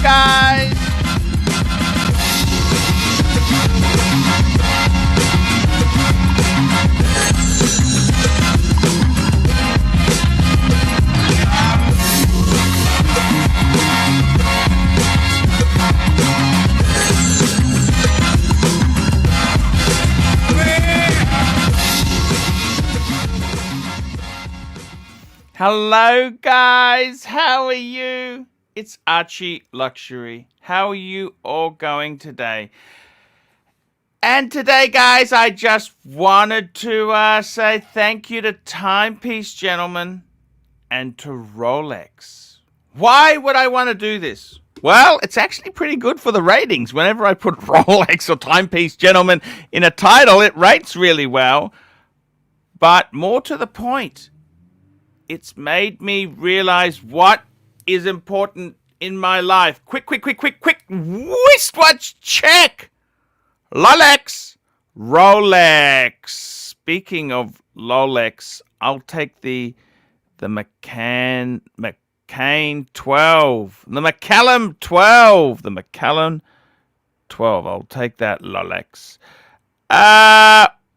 guys. Hello guys, how are you? It's ArchieLuxury. How are you all going today? And today guys, I just wanted to say thank you to Timepiece Gentleman and to Rolex. Why would I want to do this? Well, it's actually pretty good for the ratings. Whenever I put Rolex or Timepiece Gentleman in a title, it rates really well. But more to the point, it's made me realize what is important in my life. Quick. Wristwatch check. Rolex. Speaking of Rolex, I'll take the McCann 12. The McCallum 12. The McCallum 12. I'll take that Rolex.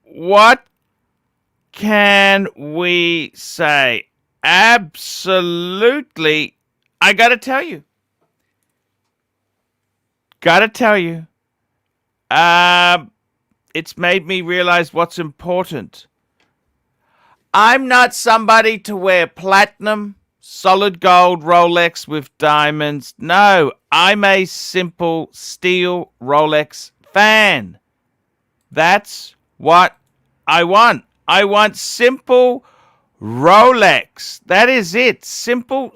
What can we say? Absolutely. I gotta tell you. It's made me realize what's important. I'm not somebody to wear platinum, solid gold Rolex with diamonds. No, I'm a simple steel Rolex fan. That's what I want. I want simple Rolex. That is it. Simple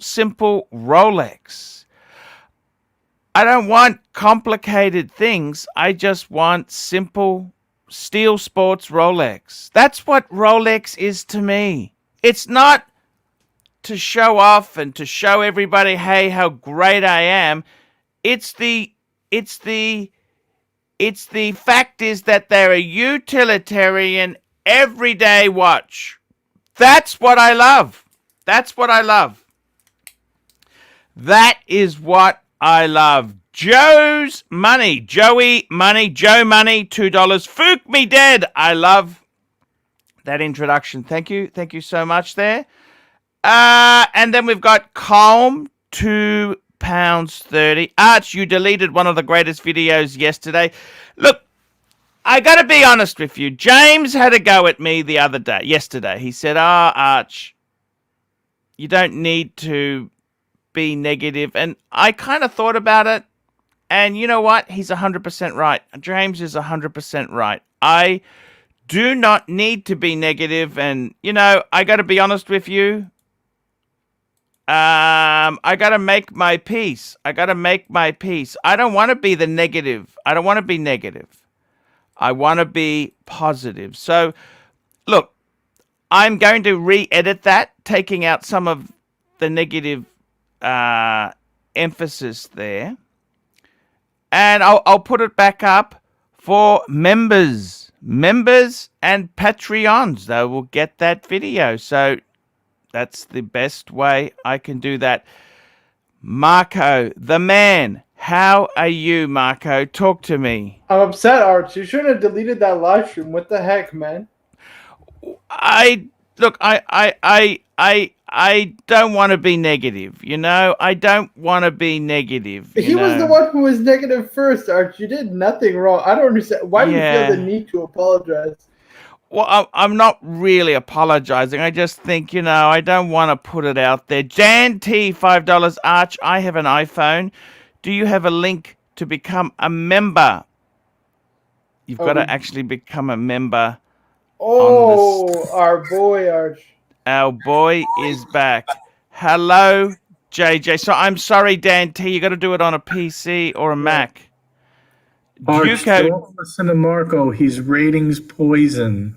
Rolex. I don't want complicated things. I just want simple steel sports Rolex. That's what Rolex is to me. It's not to show off and to show everybody, hey, how great I am. It's the fact is that they're a utilitarian everyday watch. That's what I love. That is what I love. Joe Money, Joe Money, $2. Fook me dead. I love that introduction. Thank you so much there. And then we've got Colm, £2.30. Arch, you deleted one of the greatest videos yesterday. Look, I got to be honest with you. James had a go at me yesterday. He said, Arch, you don't need to be negative. And I kind of thought about it. And you know what? He's 100% right. James is 100% right. I do not need to be negative. And, I got to be honest with you. I got to make my peace. I don't want to be the negative. I don't want to be negative. I want to be positive. So, look, I'm going to re-edit that, taking out some of the negative emphasis there. And I'll put it back up for members and Patreons. They will get that video. So, that's the best way I can do that. Marco, the man. How are you, Marco? Talk to me. I'm upset, Arch. You shouldn't have deleted that live stream. What the heck, man? I don't want to be negative, I don't want to be negative. He was the one who was negative first, Arch. You did nothing wrong. I don't understand. Why do you feel the need to apologize? Well, I'm not really apologizing. I just think, I don't want to put it out there. Jan T, $5. Arch, I have an iPhone. Do you have a link to become a member? You've got to actually become a member. Oh, our boy, Arch. Our boy is back. Hello, JJ. So I'm sorry, Dan T. You got to do it on a PC or a Mac. Arch, don't listen to Marco. He's ratings poison.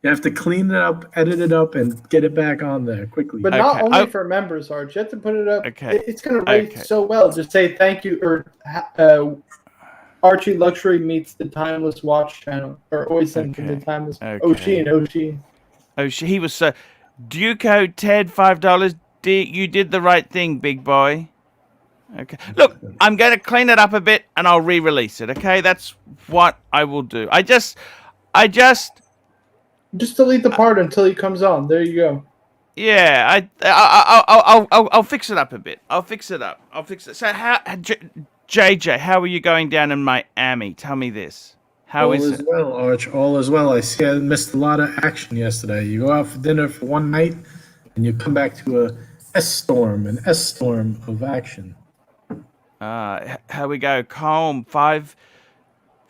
You have to clean it up, edit it up, and get it back on there quickly. But not only for members, Arch. You have to put it up. Okay. It's going to rate so well. Just say thank you, or ArchieLuxury meets the Timeless Watch channel, or Oyster from the Timeless. Oshi. Oh, he was so. ducotedt, $5. you did the right thing, big boy. Okay. Look, I'm going to clean it up a bit and I'll re-release it. Okay, that's what I will do. I just delete the part until he comes on. There you go. Yeah, I'll fix it up a bit. I'll fix it up. So JJ, how are you going down in Miami? Tell me this. How is it? All is well, Arch. All is well. I see I missed a lot of action yesterday. You go out for dinner for one night, and you come back to an S-storm of action. How we go? Calm, £5,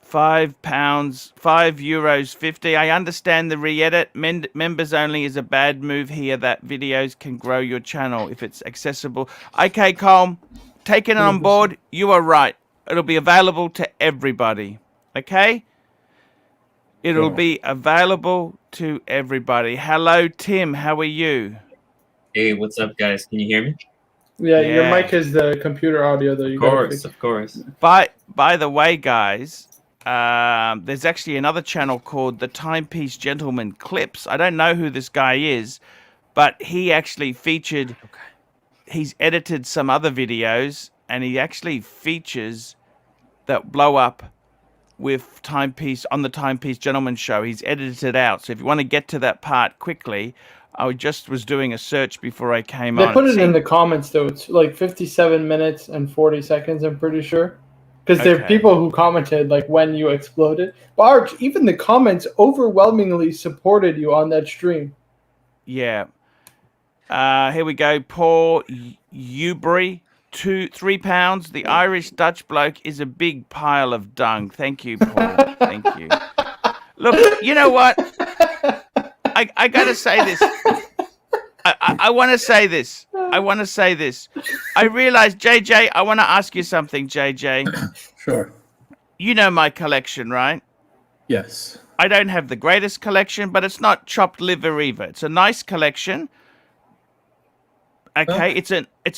€5.50. I understand the re-edit. Members only is a bad move here. That videos can grow your channel if it's accessible. Okay, Colm, taking it on board. You are right. It'll be available to everybody. Okay? It'll be available to everybody. Hello, Tim. How are you? Hey, what's up, guys? Can you hear me? Yeah, your mic is the computer audio, though. Of course. By the way, guys, there's actually another channel called the Timepiece Gentleman Clips. I don't know who this guy is, but he actually featured. He's edited some other videos, and he actually features that blow up with Timepiece on the Timepiece Gentleman show. He's edited it out, so if you want to get to that part quickly. I just was doing a search before I came on. They put it in the comments, though. It's like 57 minutes and 40 seconds, I'm pretty sure. Because there are people who commented, like, when you exploded. But Arch, even the comments overwhelmingly supported you on that stream. Yeah. Here we go. Paul Yeubrey, £3. The Irish Dutch bloke is a big pile of dung. Thank you, Paul. Thank you. Look, you know what? I gotta say this. I want to say this. I realize, JJ, I want to ask you something, JJ. Sure. You know my collection, right? Yes. I don't have the greatest collection, but it's not chopped liver either. It's a nice collection. Okay, it's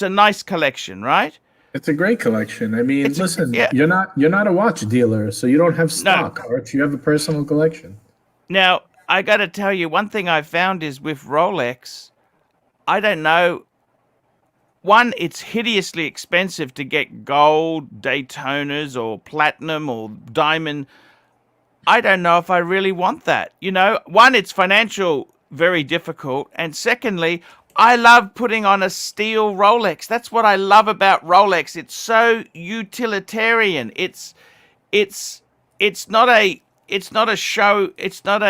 a nice collection, right? It's a great collection. I mean, listen, you're not a watch dealer, so you don't have stock, Arch. You have a personal collection. Now, I got to tell you, one thing I found is with Rolex, I don't know. One, it's hideously expensive to get gold, Daytonas, or platinum, or diamond. I don't know if I really want that. You know, one, it's financial, very difficult. And secondly, I love putting on a steel Rolex. That's what I love about Rolex. It's so utilitarian. It's not a show. It's not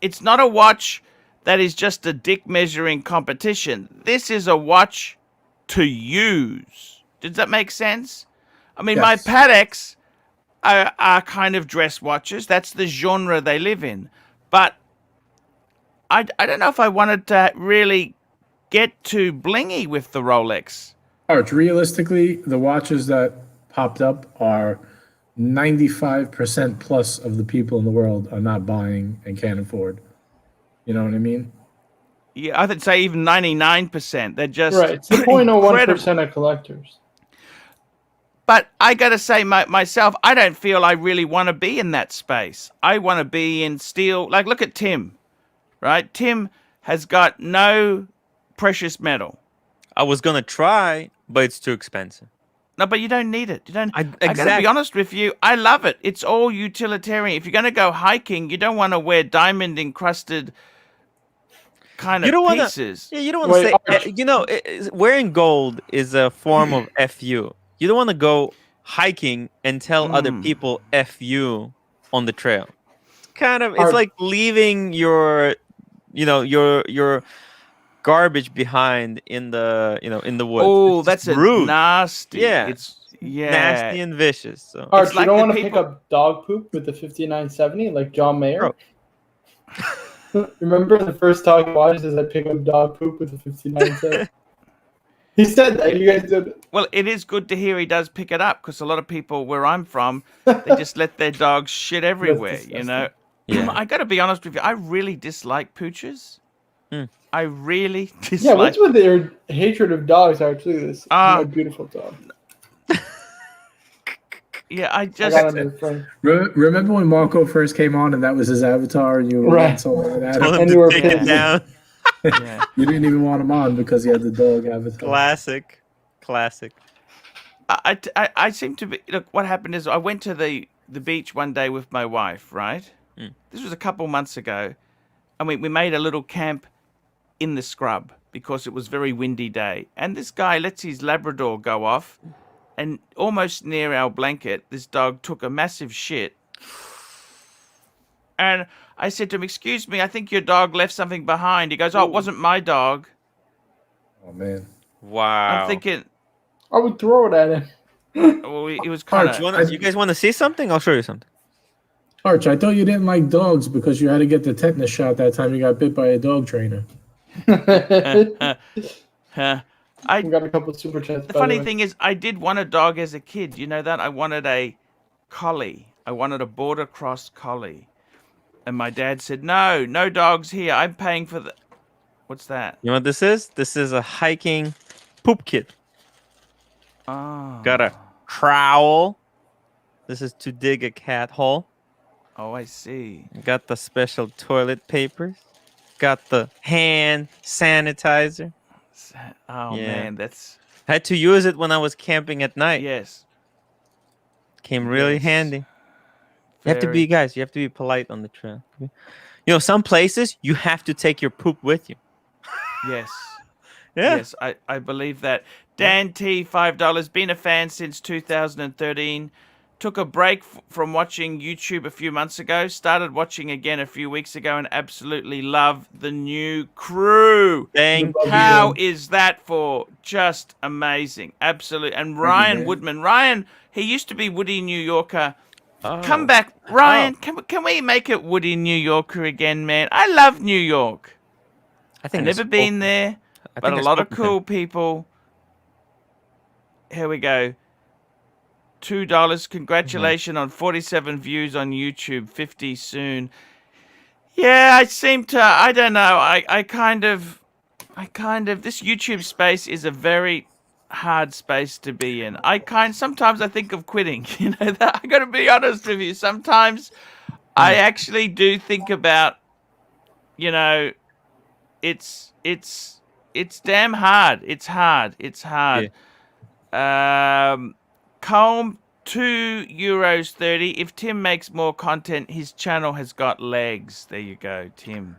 it's not a watch that is just a dick measuring competition. This is a watch to use. Does that make sense? I mean, my Patek's are kind of dress watches. That's the genre they live in. But I don't know if I wanted to really get too blingy with the Rolex. Arch, realistically, the watches that popped up are 95% plus of the people in the world are not buying and can't afford. You know what I mean? Yeah, I would say even 99%. They're just right. It's the 0.01% of collectors. But I got to say myself, I don't feel I really want to be in that space. I want to be in steel. Like, look at Tim, right? Tim has got no precious metal. I was going to try, but it's too expensive. No, but you don't need it. You don't. Exactly. I gotta be honest with you. I love it. It's all utilitarian. If you're gonna go hiking, you don't want to wear diamond encrusted kind of pieces. You don't want to say. You know, wearing gold is a form of fu. You don't want to go hiking and tell other people fu on the trail. It's kind of. It's like leaving your garbage behind in the in the woods. Oh, that's rude. Nasty. Yeah, it's nasty and vicious. So Arch, you don't want to pick up dog poop with the 5970 like John Mayer. Remember the first talk I watched is I pick up dog poop with the 5970. He said that. You guys did. Well, it is good to hear he does pick it up because a lot of people where I'm from, they just let their dogs shit everywhere. You know. Yeah. I got to be honest with you. I really dislike pooches. I really dislike. Yeah, what's with their hatred of dogs? Actually, this my beautiful dog. Yeah, I just remember when Marco first came on and that was his avatar, and you were right. so that, and you were take it down. Yeah. You didn't even want him on because he had the dog avatar. Classic. I seem to be. Look, what happened is I went to the beach one day with my wife. Right. Mm. This was a couple months ago, and we made a little camp in the scrub because it was very windy day. And this guy lets his Labrador go off, and almost near our blanket, this dog took a massive shit. And I said to him, "Excuse me, I think your dog left something behind." He goes, "Oh, it wasn't my dog." Oh man. Wow. I'm thinking, I would throw it at him. well, it was kind Arch, of. You guys want to see something? I'll show you something. Arch, I thought you didn't like dogs because you had to get the tetanus shot that time you got bit by a dog trainer. I We got a couple of super chats. The funny thing is, I did want a dog as a kid. You know that? I wanted a collie. I wanted a border cross collie. And my dad said, no dogs here. I'm paying for the... What's that? You know what this is? This is a hiking poop kit. Oh. Got a trowel. This is to dig a cat hole. Oh, I see. Got the special toilet papers. Got the hand sanitizer. Oh, Yeah. man, that's... Had to use it when I was camping at night. Yes. Came really Yes. handy. You have to Very- be, guys, you have to be polite on the trail. You know, some places you have to take your poop with you. Yes. Yeah. Yes, I believe that. Dan T, $5. Been a fan since 2013. Took a break from watching YouTube a few months ago. Started watching again a few weeks ago and absolutely love the new crew. Thank you. How is that for? Just amazing. Absolutely. And Ryan man. Woodman. Ryan, he used to be Woody New Yorker. Oh. Come back. Ryan, can we make it Woody New Yorker again, man? I love New York. I I've never been there, but a lot of cool people. Here we go. $2. Congratulations on 47 views on YouTube. 50 soon. Yeah, I seem to. I don't know. I kind of. This YouTube space is a very hard space to be in. Sometimes I think of quitting. You know that. I got to be honest with you. Sometimes I actually do think about. You know, it's damn hard. It's hard. Comb €2.30. If Tim makes more content, his channel has got legs. There you go, Tim.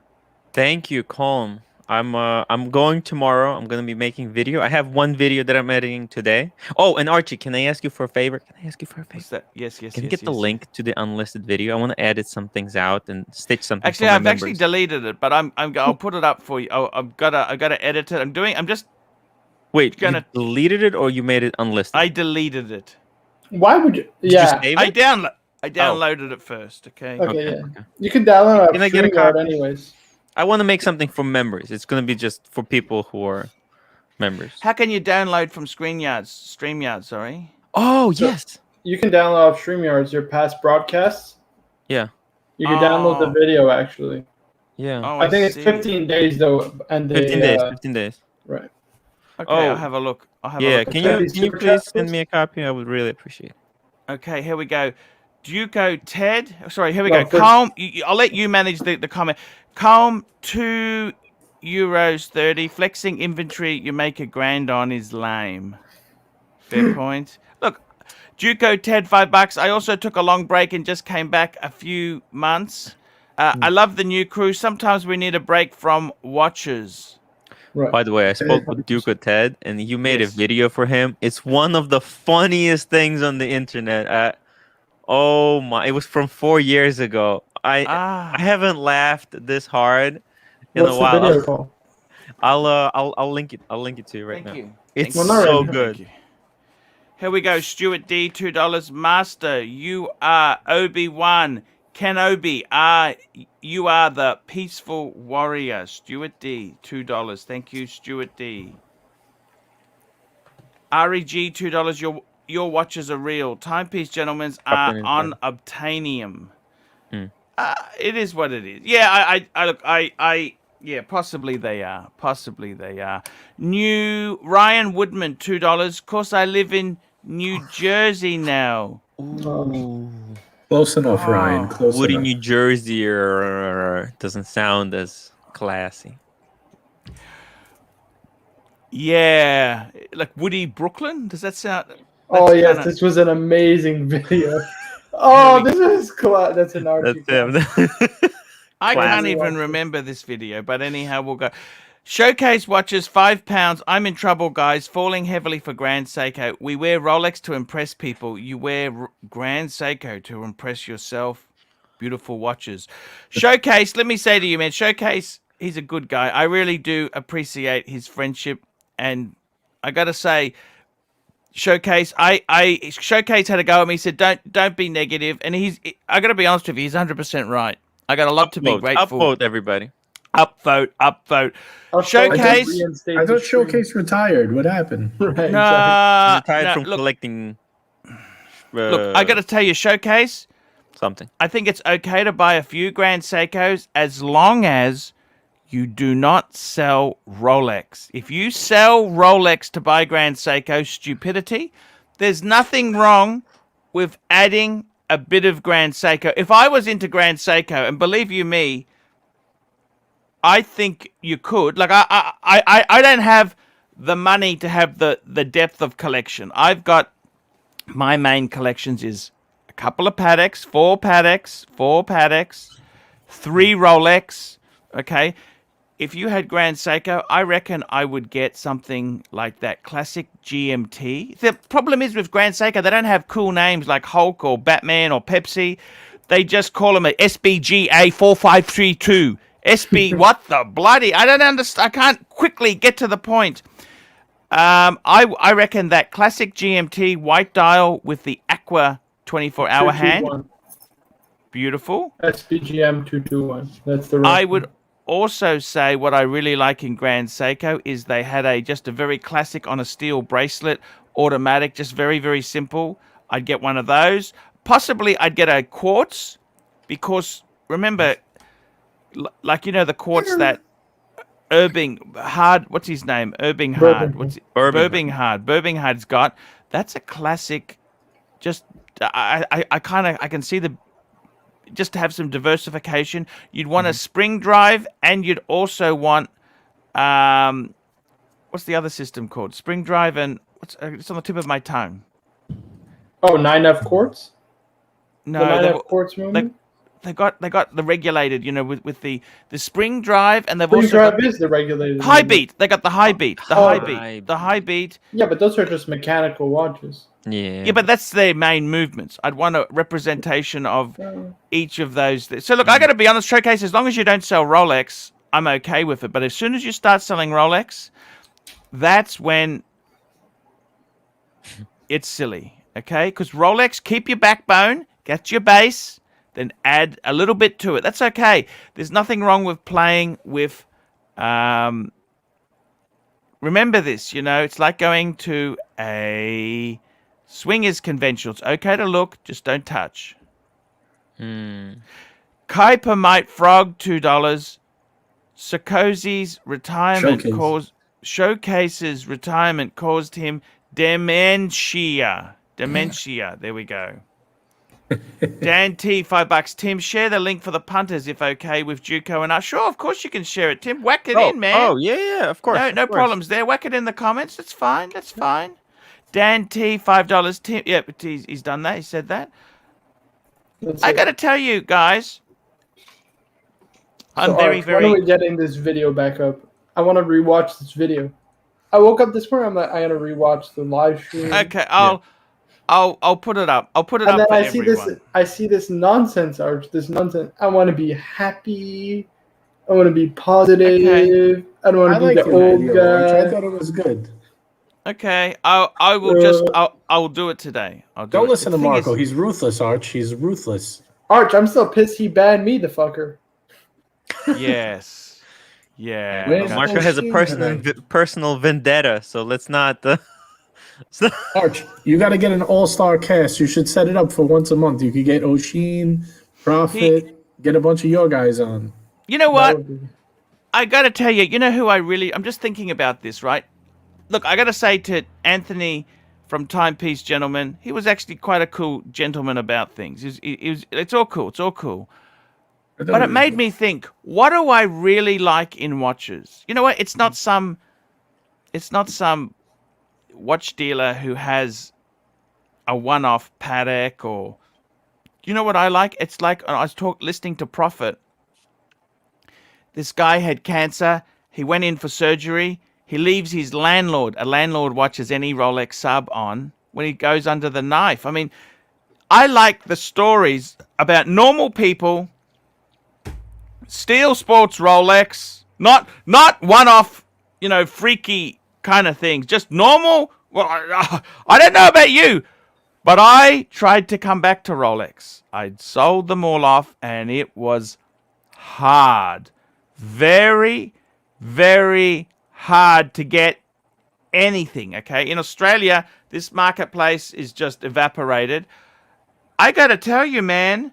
Thank you, Colm. I'm going tomorrow. I'm gonna be making video. I have one video that I'm editing today. Oh, and Archie, can I ask you for a favor? What's that? Yes. Can you get the link to the unlisted video? I want to edit some things out and stitch something. Actually, for my I've actually members. deleted it, but I'll put it up for you. I've got to edit it. Wait, gonna- you deleted it or you made it unlisted? I deleted it. Why would you? Did you Yeah. save I it? downloaded it first. Okay. Okay, yeah. Okay. You can download Can a I get a StreamYard copy? anyways. I want to make something for members. It's gonna be just for people who are members. How can you download from StreamYard? Sorry. Oh So- yes. You can download off StreamYards your past broadcasts. Yeah. You can download the Oh. video actually. Yeah. Oh, I think it's see. 15 days though, and they, 15 days. 15 days. Right. Okay, Oh. I'll have a look. Yeah. look. Can Can you you super please chat, send please? me a copy? I would really appreciate it. Okay, here we go. ducotedt. Sorry, here we No, go. first- Calm. I'll let you manage the comment. Calm €2.30. Flexing inventory you make a grand on is lame. Fair point. Look, ducotedt, $5. I also took a long break and just came back a few months. I love the new crew. Sometimes we need a break from watches. Right. By the way, I spoke with ducotedt and you made Yes. a video for him. It's one of the funniest things on the internet. Oh my! It was from 4 years ago. I haven't laughed this hard in What's a the while. video called? I'll link it. I'll link it to you right Thank now. you. It's Well, not so right now. good. Thank you. Here we go. Stuart D, $2. Master, you are Obi-Wan. Kenobi, you are the peaceful warrior. Stuart D, $2. Thank you, Stuart D. REG, $2. Your watches are real. Timepiece Gentlemen's are Fucking on obtainium. Hmm. It is what it is. Yeah, yeah, possibly they are. New Ryan Woodman, $2. Of course, I live in New Jersey now. Close enough, Ryan. Close Woody, enough. New Jersey doesn't sound as classy. Yeah, like Woody Brooklyn. Does that sound? Oh that's yes, kinda- this was an amazing video. Oh, this is that's an Archie. That's classic. him. I Classic. can't even remember this video, but anyhow, we'll go. Showcase watches, £5. I'm in trouble, guys. Falling heavily for Grand Seiko. We wear Rolex to impress people. You wear Grand Seiko to impress yourself. Beautiful watches. Showcase, let me say to you, man, Showcase, he's a good guy. I really do appreciate his friendship. And I got to say, Showcase, Showcase had a go at me. He said, don't be negative. And I got to be honest with you, he's 100% right. I got a lot to be grateful. Upvote, everybody. Upvote. Showcase. I thought Showcase retired. What happened? Right, No, Retired from look, collecting. look, I got to tell you, Showcase. Something. I think it's okay to buy a few Grand Seikos as long as you do not sell Rolex. If you sell Rolex to buy Grand Seiko, stupidity. There's nothing wrong with adding a bit of Grand Seiko. If I was into Grand Seiko, and believe you me, I think you could. Like I don't have the money to have the depth of collection. I've got my main collections is a couple of Patek's, four Patek's, 3 Rolex. Okay. If you had Grand Seiko, I reckon I would get something like that classic GMT. The problem is with Grand Seiko, they don't have cool names like Hulk or Batman or Pepsi. They just call them a SBGA 4532. SB, what the bloody? I don't understand. I can't quickly get to the point. I reckon that classic GMT white dial with the aqua 24-hour hand. Beautiful. SBGM 221. That's the. I would also say what I really like in Grand Seiko is they had just a very classic on a steel bracelet, automatic, just very, very simple. I'd get one of those. Possibly I'd get a quartz because remember, like, you know, the quartz that Irving Hard, what's his name? Irving Hard. Burbing Hard's got. That's a classic. Just, I can see just to have some diversification. You'd want a spring drive, and you'd also want what's the other system called? Spring drive and it's on the tip of my tongue. Oh, 9F quartz. No, the 9F quartz movement. They got the regulated, you know, with the spring drive, and they've Spring also drive got is the regulated high movement. beat. They got the high beat, the high beat. Yeah, but those are just mechanical watches. Yeah. Yeah, but that's their main movements. I'd want a representation of each of those. So look, I got to be honest, Showcase, as long as you don't sell Rolex, I'm okay with it. But as soon as you start selling Rolex, that's when it's silly, okay? Because Rolex, keep your backbone, get your base, then add a little bit to it. That's okay. There's nothing wrong with playing with... remember this, you know, it's like going to a... swingers convention. It's okay to look, just don't touch. Kyermit Frog, $2. Sarkozy's retirement Showcase's retirement caused him dementia. There we go. Dan T, $5. Tim, share the link for the punters if okay with Juco and us. Sure, of course you can share it, Tim. Whack it in, man. Oh, yeah, of course. No problems there. Whack it in the comments. That's fine. Dan T, $5. Tim, yeah, he's done that. He said that. I got to tell you, guys, I'm very. When are we getting this video back up? I want to rewatch this video. I woke up this morning. I'm like, I gotta rewatch the live stream. Okay, I'll put it up. I'll put it and up. then For I see this nonsense, Arch. This nonsense. I want to be happy. I want to be positive. Okay. I don't want to be the old guy. I thought it was good. Okay, I will I'll do it today. Don't listen to Marco. He's ruthless, Arch. He's ruthless. Arch, I'm still pissed he banned me, the fucker. Yes. Yeah. Marco has a personal vendetta, so let's not. Arch, you got to get an all-star cast. You should set it up for once a month. You could get Oshin, Prophet, get a bunch of your guys on. You know what? I got to tell you, you know who I'm just thinking about this, right? Look, I got to say to Anthony from Timepiece Gentleman, he was actually quite a cool gentleman about things. It's all cool. It's all cool. But it made me think, what do I really like in watches? You know what? It's not some watch dealer who has a one-off Patek, or you know what I like? It's like I was listening to Prophet. This guy had cancer. He went in for surgery. He leaves his landlord. A landlord watches any Rolex sub on when he goes under the knife. I mean, I like the stories about normal people. Steel sports Rolex, not one-off, freaky kind of things. Just normal. Well, I don't know about you, but I tried to come back to Rolex. I'd sold them all off, and it was hard. Very, very hard to get anything, okay? In Australia, this marketplace is just evaporated. I got to tell you, man,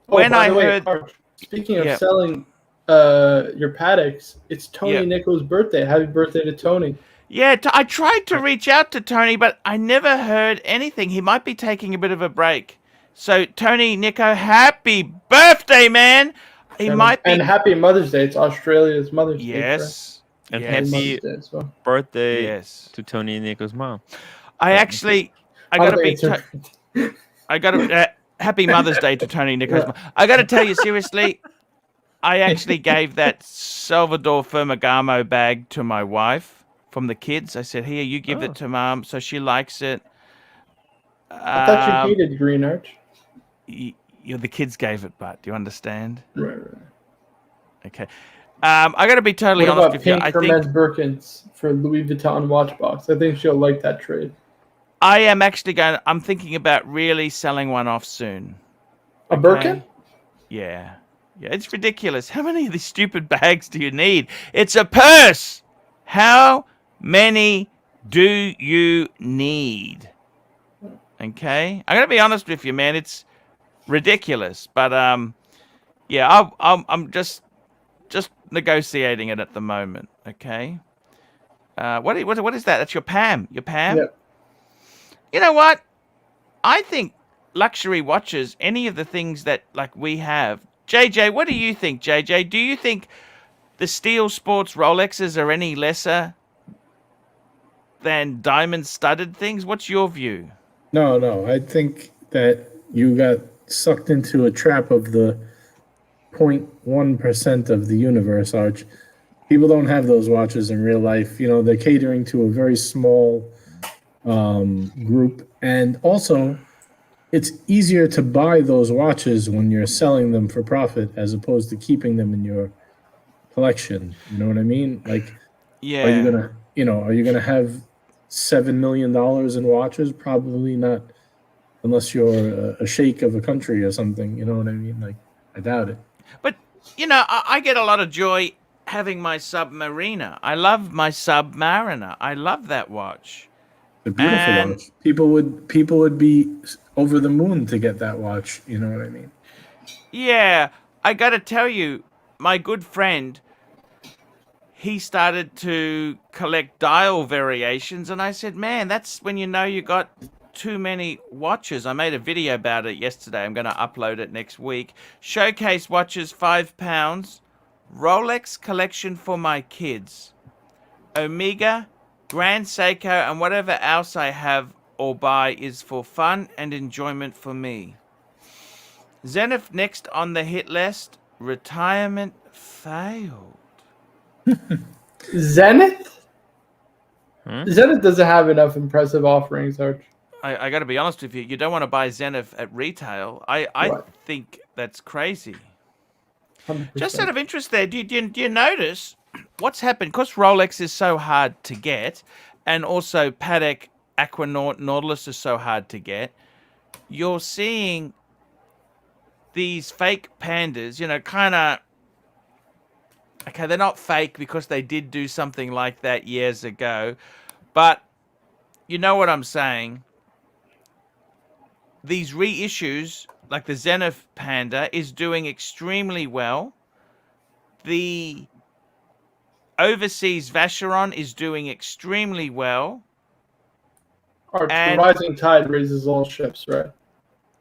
when I heard... Arch, speaking of selling your Pateks, it's Tony Nichols' birthday. Happy birthday to Tony. Yeah, I tried to reach out to Tony, but I never heard anything. He might be taking a bit of a break. So, Tony, Nico, happy birthday, man! And happy Mother's Day. It's Australia's Mother's Day. Yes. And happy birthday to Tony and Nico's mom. I gotta happy Mother's Day to Tony and Nico's mom. I gotta tell you seriously, I actually gave that Salvador Ferragamo bag to my wife from the kids. I said, here, you give it to mom, so she likes it. I thought you hated green, Arch. The kids gave it, but do you understand? Right. Okay. I got to be totally honest with you. I think Hermes Birkins for Louis Vuitton watch box. I think she'll like that trade. I am actually I'm thinking about really selling one off soon. A Birkin? Yeah. Yeah, it's ridiculous. How many of these stupid bags do you need? It's a purse. How many do you need? Okay. I got to be honest with you, man. It's ridiculous, but I'm just negotiating it at the moment. Okay. What is that? That's your Pam. Your Pam. Yep. You know what? I think luxury watches, any of the things that we have. JJ, what do you think? JJ, do you think the steel sports Rolexes are any lesser than diamond studded things? What's your view? No. I think that you got sucked into a trap of the 0.1% of the universe, Arch. People don't have those watches in real life. They're catering to a very small group. And also, it's easier to buy those watches when you're selling them for profit as opposed to keeping them in your collection. You know what I mean? Yeah. Are you gonna have $7 million in watches? Probably not, unless you're a sheikh of a country or something. You know what I mean? I doubt it. But I get a lot of joy having my Submariner. I love my Submariner. I love that watch. It's a beautiful watch. People would be over the moon to get that watch. You know what I mean? Yeah, I got to tell you, my good friend, he started to collect dial variations, and I said, man, that's when you got too many watches. I made a video about it yesterday. I'm going to upload it next week. Showcase watches, £5. Rolex collection for my kids. Omega, Grand Seiko, and whatever else I have or buy is for fun and enjoyment for me. Zenith next on the hit list. Retirement failed. Zenith? Zenith doesn't have enough impressive offerings, Arch. I got to be honest with you. You don't want to buy Zenith at retail. I think that's crazy. 100%. Just out of interest there, do you notice what's happened? Because Rolex is so hard to get, and also Patek, Aquanaut, Nautilus is so hard to get, you're seeing these fake pandas, kind of... Okay, they're not fake because they did do something like that years ago, but you know what I'm saying? These reissues, like the Zenith Panda, is doing extremely well. The overseas Vacheron is doing extremely well. Arch, the rising tide raises all ships, right?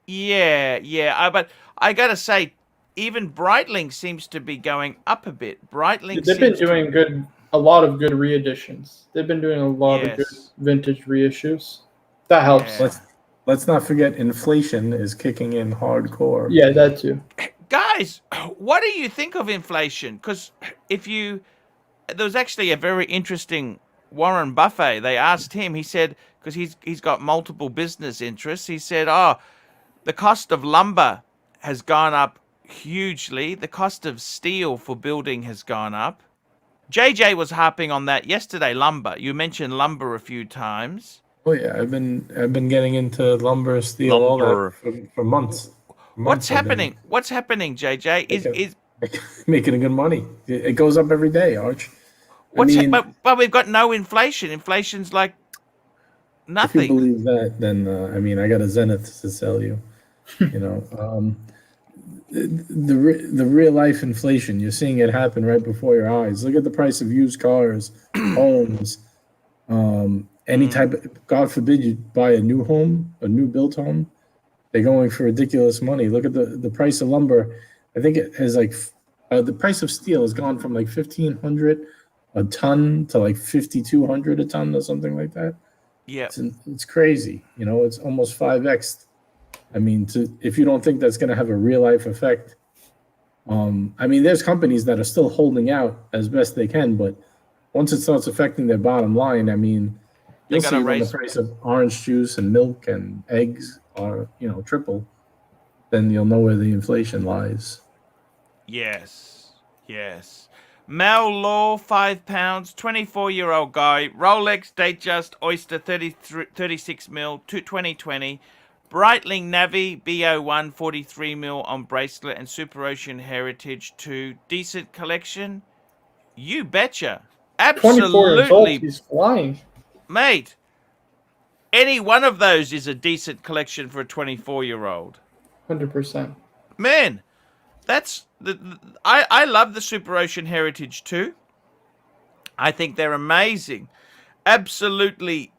Yeah. But I gotta say, even Breitling seems to be going up a bit. Breitling They've been seems to- doing a lot of good reeditions. They've been doing a lot of good Yes. vintage reissues. That helps. Yeah. Let's not forget inflation is kicking in hardcore. Yeah, that too. Guys, what do you think of inflation? Because there was actually a very interesting Warren Buffett. They asked him. He said, because he's got multiple business interests. He said, "Oh, the cost of lumber has gone up hugely. The cost of steel for building has gone up." JJ was harping on that yesterday. Lumber. You mentioned lumber a few times. Oh yeah, I've been getting into lumber, steel, all Lumber. that for months. What's I've been happening? What's happening, JJ? Is making good money. It goes up every day, Arch. but we've got no inflation. Inflation's like if you nothing. believe that, then I got a Zenith to sell you. You know, the real life inflation, you're seeing it happen right before your eyes. Look at the price of used cars, homes, any type of, God forbid you buy a new home, a new built home, they're going for ridiculous money. Look at the price of lumber. I think it has like the price of steel has gone from like 1,500 a ton to like 5,200 a ton or something like that. Yeah. It's crazy. You know, it's almost 5x. I mean, if you don't think that's going to have a real life effect, there's companies that are still holding out as best they can, but once it starts affecting their bottom line, you'll see when the price of orange juice and milk and eggs are, triple, then you'll know where the inflation lies. Yes. Mel Law, £5, 24-year-old guy, Rolex, Datejust, Oyster, 36 mil, 2020, Breitling Navi, BO1, 43 mil on bracelet, and Superocean Heritage 2, decent collection. You betcha. 24 years old, Absolutely, he's flying. mate. Any one of those is a decent collection for a 24-year-old. 100%. Man, that's I love the Superocean Heritage too. I think they're amazing. Absolutely.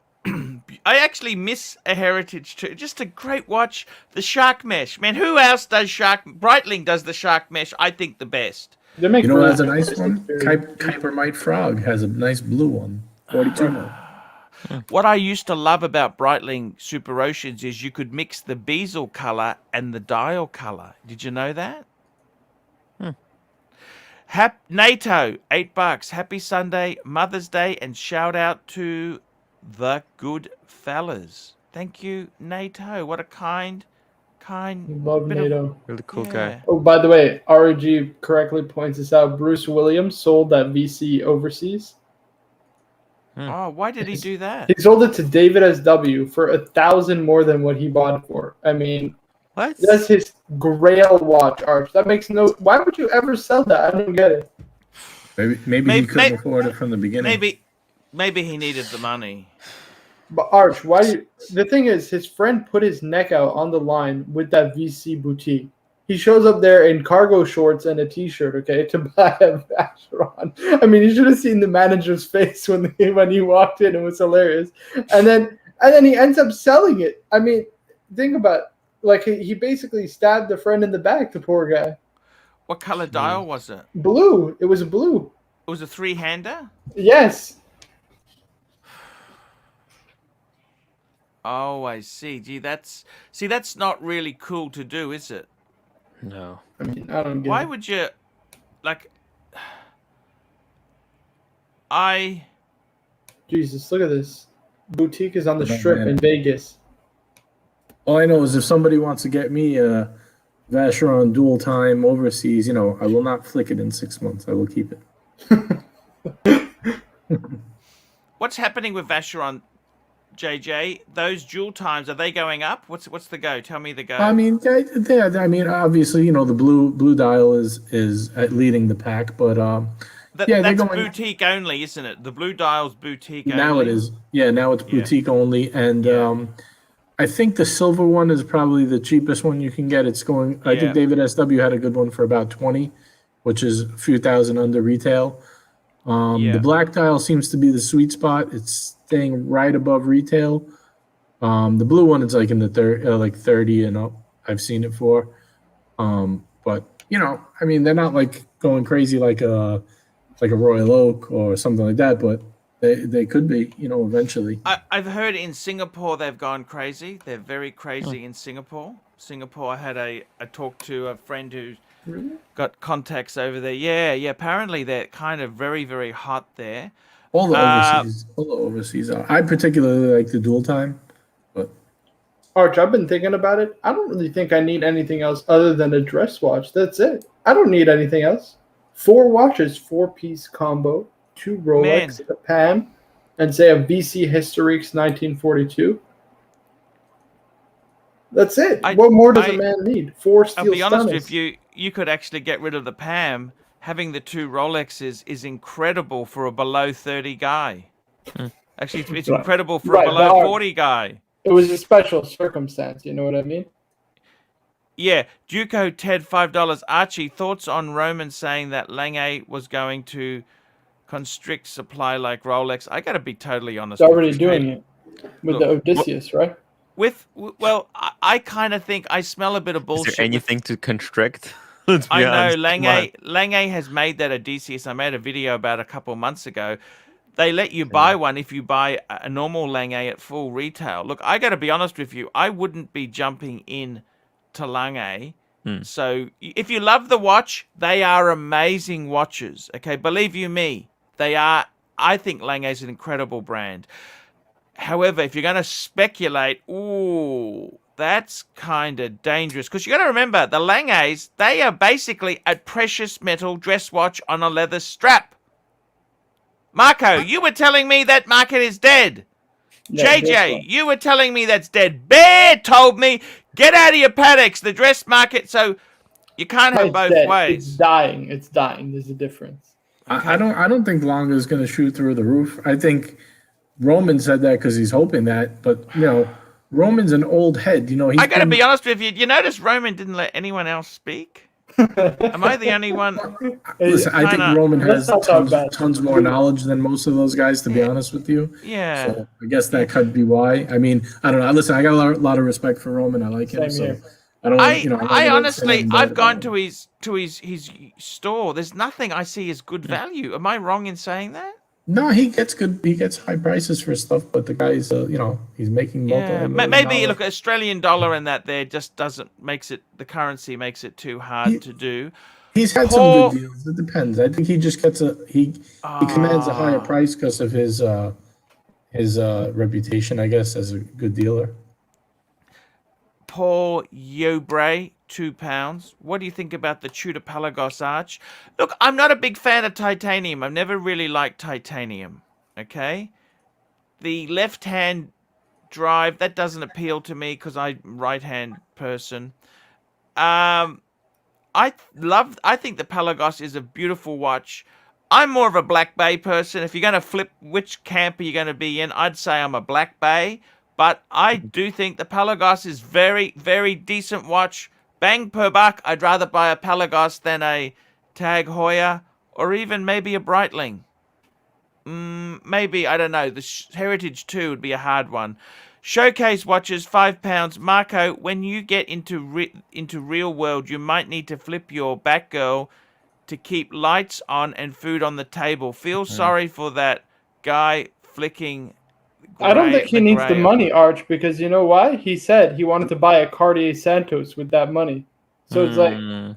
I actually miss a Heritage too. Just a great watch. The shark mesh. Man, who else does Breitling does the shark mesh, I think, the best. They make Has a nice one? Kyermit Frog has a nice blue one. 42 mil. What I used to love about Breitling Superoceans is you could mix the bezel color and the dial color. Did you know that? NATO, $8. Happy Sunday, Mother's Day, and shout out to the good fellas. Thank you, NATO. What a kind. Love NATO. Really cool guy. Oh, by the way, RG correctly points this out. Bruce Williams sold that VC overseas. Oh, why did he do that? He sold it to David SW for 1,000 more than what he bought it for. What? That's his grail watch, Arch. That makes no. Why would you ever sell that? I don't get it. Maybe he couldn't afford it from the beginning. Maybe he needed the money. But Arch, the thing is, his friend put his neck out on the line with that VC boutique. He shows up there in cargo shorts and a t-shirt, okay, to buy a Vacheron. You should have seen the manager's face when he walked in. It was hilarious. And then he ends up selling it. Think about it. Like, he basically stabbed the friend in the back, the poor guy. What color dial was it? Blue. It was blue. It was a 3-hander? Yes. Oh, I see. That's not really cool to do, is it? No. I don't get Why it. would you, Jesus, look at this. Boutique is on the strip in Vegas. All I know is if somebody wants to get me a Vacheron dual time overseas, I will not flick it in 6 months. I will keep it. What's happening with Vacheron, JJ? Those dual times, are they going up? What's the go? Tell me the go. Obviously, the blue dial is leading the pack, but that's boutique only, isn't it? The blue dial's boutique only. Now it is. Yeah, now it's boutique only, and I think the silver one is probably the cheapest one you can get. It's going. I think David SW had a good one for about 20, which is a few thousand under retail. The black dial seems to be the sweet spot. It's staying right above retail. The blue one is like in the 30 and up. I've seen it for. But I mean, they're not like going crazy like a Royal Oak or something like that, but they could be, eventually. I've heard in Singapore they've gone crazy. They're very crazy in Singapore. Singapore, I had I talked to a friend who's got contacts over there. Yeah, apparently they're kind of very, very hot there. All the overseas are. I particularly like the dual time, but Arch, I've been thinking about it. I don't really think I need anything else other than a dress watch. That's it. I don't need anything else. 4 watches, 4-piece combo, 2 Rolex, a PAM, and say a BC Historiques 1942. That's it. What more does a man need? 4 steel I'll be honest stunners. with you, you could actually get rid of the PAM. Having the 2 Rolexes is incredible for a below 30 guy. Actually, it's incredible for a below 40 guy. It was a special circumstance, you know what I mean? Yeah, ducotedt $5. Archie, thoughts on Roman saying that Lange was going to constrict supply like Rolex? I got to be totally honest. It's already doing it with the Odysseus, right? Well, I kind of think I smell a bit of bullshit. Is there anything to constrict? I know Lange has made that Odysseus. I made a video about a couple months ago. They let you buy one if you buy a normal Lange at full retail. Look, I got to be honest with you. I wouldn't be jumping in to Lange. So if you love the watch, they are amazing watches. Okay, believe you me, they are. I think Lange is an incredible brand. However, if you're going to speculate, that's kind of dangerous. Because you got to remember, the Langes, they are basically a precious metal dress watch on a leather strap. Marco, you were telling me that market is dead. Yeah, JJ, you were telling me that's dead. Bear told me, get out of your paddocks, the dress market. So you can't have both ways. It's dying. It's dying. There's a difference. Okay. I don't think Lange is going to shoot through the roof. I think Roman said that because he's hoping that, but Roman's an old head. I got to be honest with you. You notice Roman didn't let anyone else speak? Am I the only one? Listen, I think Roman has tons more knowledge than most of those guys, to be honest with you. Yeah. So I guess that could be why. I mean, I don't know. Listen, I got a lot of respect for Roman. I like him. So I don't. I honestly, I've gone to his store. There's nothing I see as good value. Am I wrong in saying that? No, he gets high prices for stuff, but the guy's, he's making maybe look, Australian dollar and that there just the currency makes it too hard to do. He's had some good deals. It depends. I think he just gets he commands a higher price because of his reputation, I guess, as a good dealer. Paul Yeubrey, £2. What do you think about the Tudor Pelagos Arch? Look, I'm not a big fan of titanium. I've never really liked titanium. Okay? The left-hand drive, that doesn't appeal to me because I'm a right-hand person. I think the Pelagos is a beautiful watch. I'm more of a Black Bay person. If you're going to flip which camp are you going to be in, I'd say I'm a Black Bay. But I do think the Pelagos is very, very decent watch. Bang per buck, I'd rather buy a Pelagos than a Tag Heuer or even maybe a Breitling. Maybe, I don't know. The Heritage 2 would be a hard one. Showcase watches, £5. Marco, when you get into real world, you might need to flip your Batgirl to keep lights on and food on the table. Feel sorry for that guy flicking. I don't think he needs the money, Arch, because you know why? He said he wanted to buy a Cartier Santos with that money. So it's like,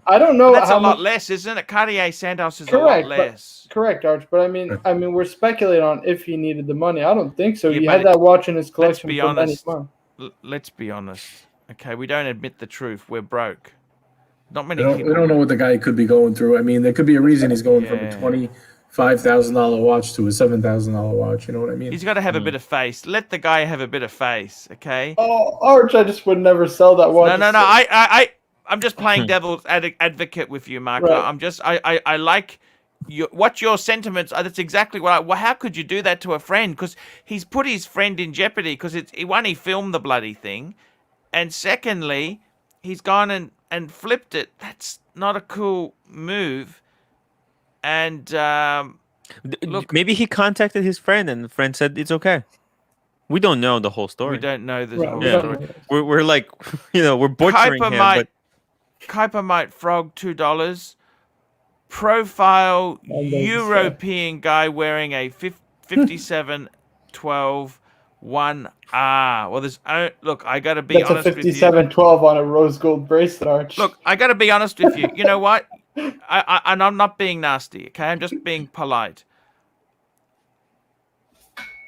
I don't know. But that's a lot less, isn't it? Cartier Santos is a lot less. Correct, Arch. But I mean, we're speculating on if he needed the money. I don't think so. He had that watch in his collection for many months. Let's be honest. Okay, we don't admit the truth. We're broke. Not many people. We don't know what the guy could be going through. I mean, there could be a reason he's going from a $25,000 watch to a $7,000 watch. You know what I mean? He's got to have a bit of face. Let the guy have a bit of face, okay? Oh, Arch, I just would never sell that watch. No. I'm just playing devil's advocate with you, Marco. Right. I like what your sentiments are. That's exactly what how could you do that to a friend? Because he's put his friend in jeopardy because he filmed the bloody thing. And secondly, he's gone and flipped it. That's not a cool move. And look, maybe he contacted his friend and the friend said it's okay. We don't know the whole story. We don't know the whole story. We're like, we're butchering him. But Kyermit Frog, $2. Profile Monday, European guy wearing a 5712 1R. Well, look, I got to be That's a honest with you. 5712 on a rose gold bracelet, Arch. Look, I got to be honest with you. You know what? And I'm not being nasty, okay? I'm just being polite.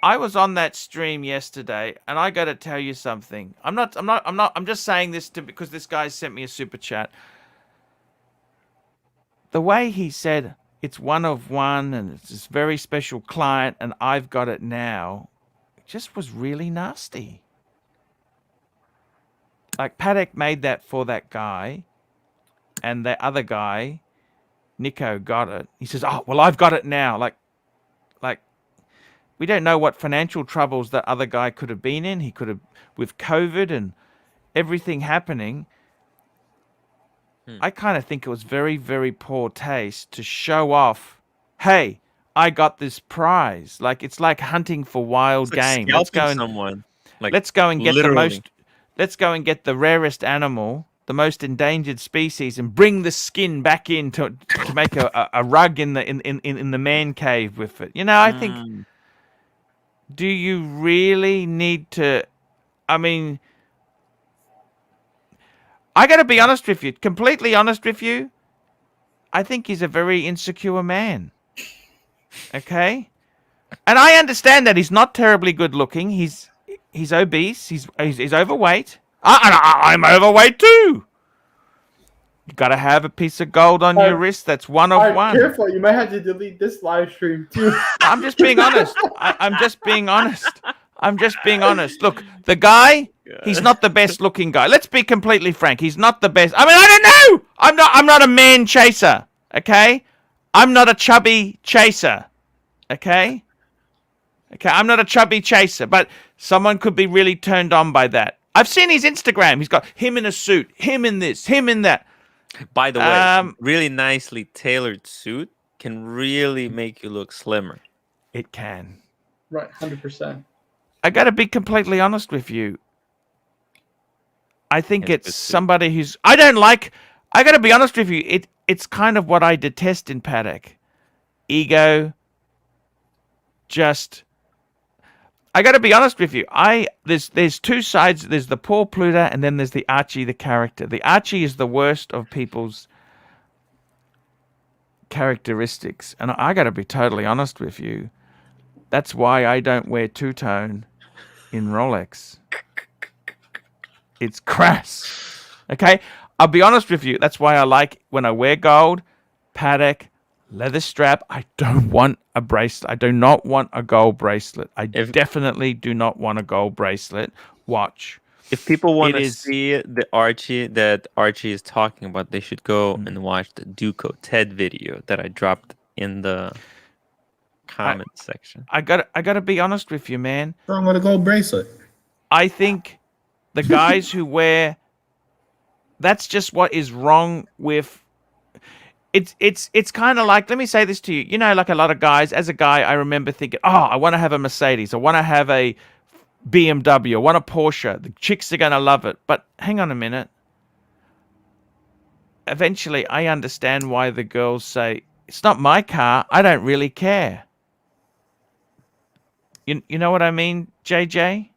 I was on that stream yesterday, and I got to tell you something. I'm just saying this because this guy sent me a super chat. The way he said it's one of one, and it's this very special client, and I've got it now, it just was really nasty. Like, Patek made that for that guy, and the other guy, Nico, got it. He says, "Oh, well, I've got it now." Like, we don't know what financial troubles that other guy could have been in. He could have, with COVID and everything happening. I kind of think it was very, very poor taste to show off, hey, I got this prize. Like, it's like hunting for wild game. Let's go and someone. Like, let's go and get literally. let's go and get the rarest animal, the most endangered species, and bring the skin back in to make a rug in the man cave with it. You know, I think, do you really need to? I mean, I got to be honest with you, completely honest with you. I think he's a very insecure man. Okay? And I understand that he's not terribly good looking. He's obese. He's overweight. I'm overweight too. You got to have a piece of gold on your wrist that's one of one. Careful, you might have to delete this live stream too. I'm just being honest. I'm just being honest. I'm just being honest. Look, the guy, he's not the best looking guy. Let's be completely frank. He's not the best. I mean, I don't know. I'm not a man chaser. Okay? I'm not a chubby chaser. Okay? Okay, I'm not a chubby chaser, but someone could be really turned on by that. I've seen his Instagram. He's got him in a suit, him in this, him in that. By the way, really nicely tailored suit can really make you look slimmer. It can. Right, 100%. I got to be completely honest with you. I think it's somebody who's... I don't like... I got to be honest with you. It's kind of what I detest in Patek. Ego. Just... I got to be honest with you. There's two sides. There's the Paul Pluta, and then there's the Archie, the character. The Archie is the worst of people's characteristics. And I got to be totally honest with you. That's why I don't wear two-tone in Rolex. It's crass. Okay? I'll be honest with you. That's why I like when I wear gold, Patek, leather strap. I don't want a bracelet. I do not want a gold bracelet. I definitely do not want a gold bracelet. Watch. If people want to see the Archie that Archie is talking about, they should go and watch the ducotedt video that I dropped in the comment section. I gotta be honest with you, man. I'm gonna gold bracelet. I think the guys who wear, that's just what is wrong with. It's kind of like, let me say this to you. You know, like a lot of guys, as a guy, I remember thinking, oh, I want to have a Mercedes. I want to have a BMW. I want a Porsche. The chicks are going to love it. But hang on a minute. Eventually, I understand why the girls say, it's not my car. I don't really care. You know what I mean, JJ?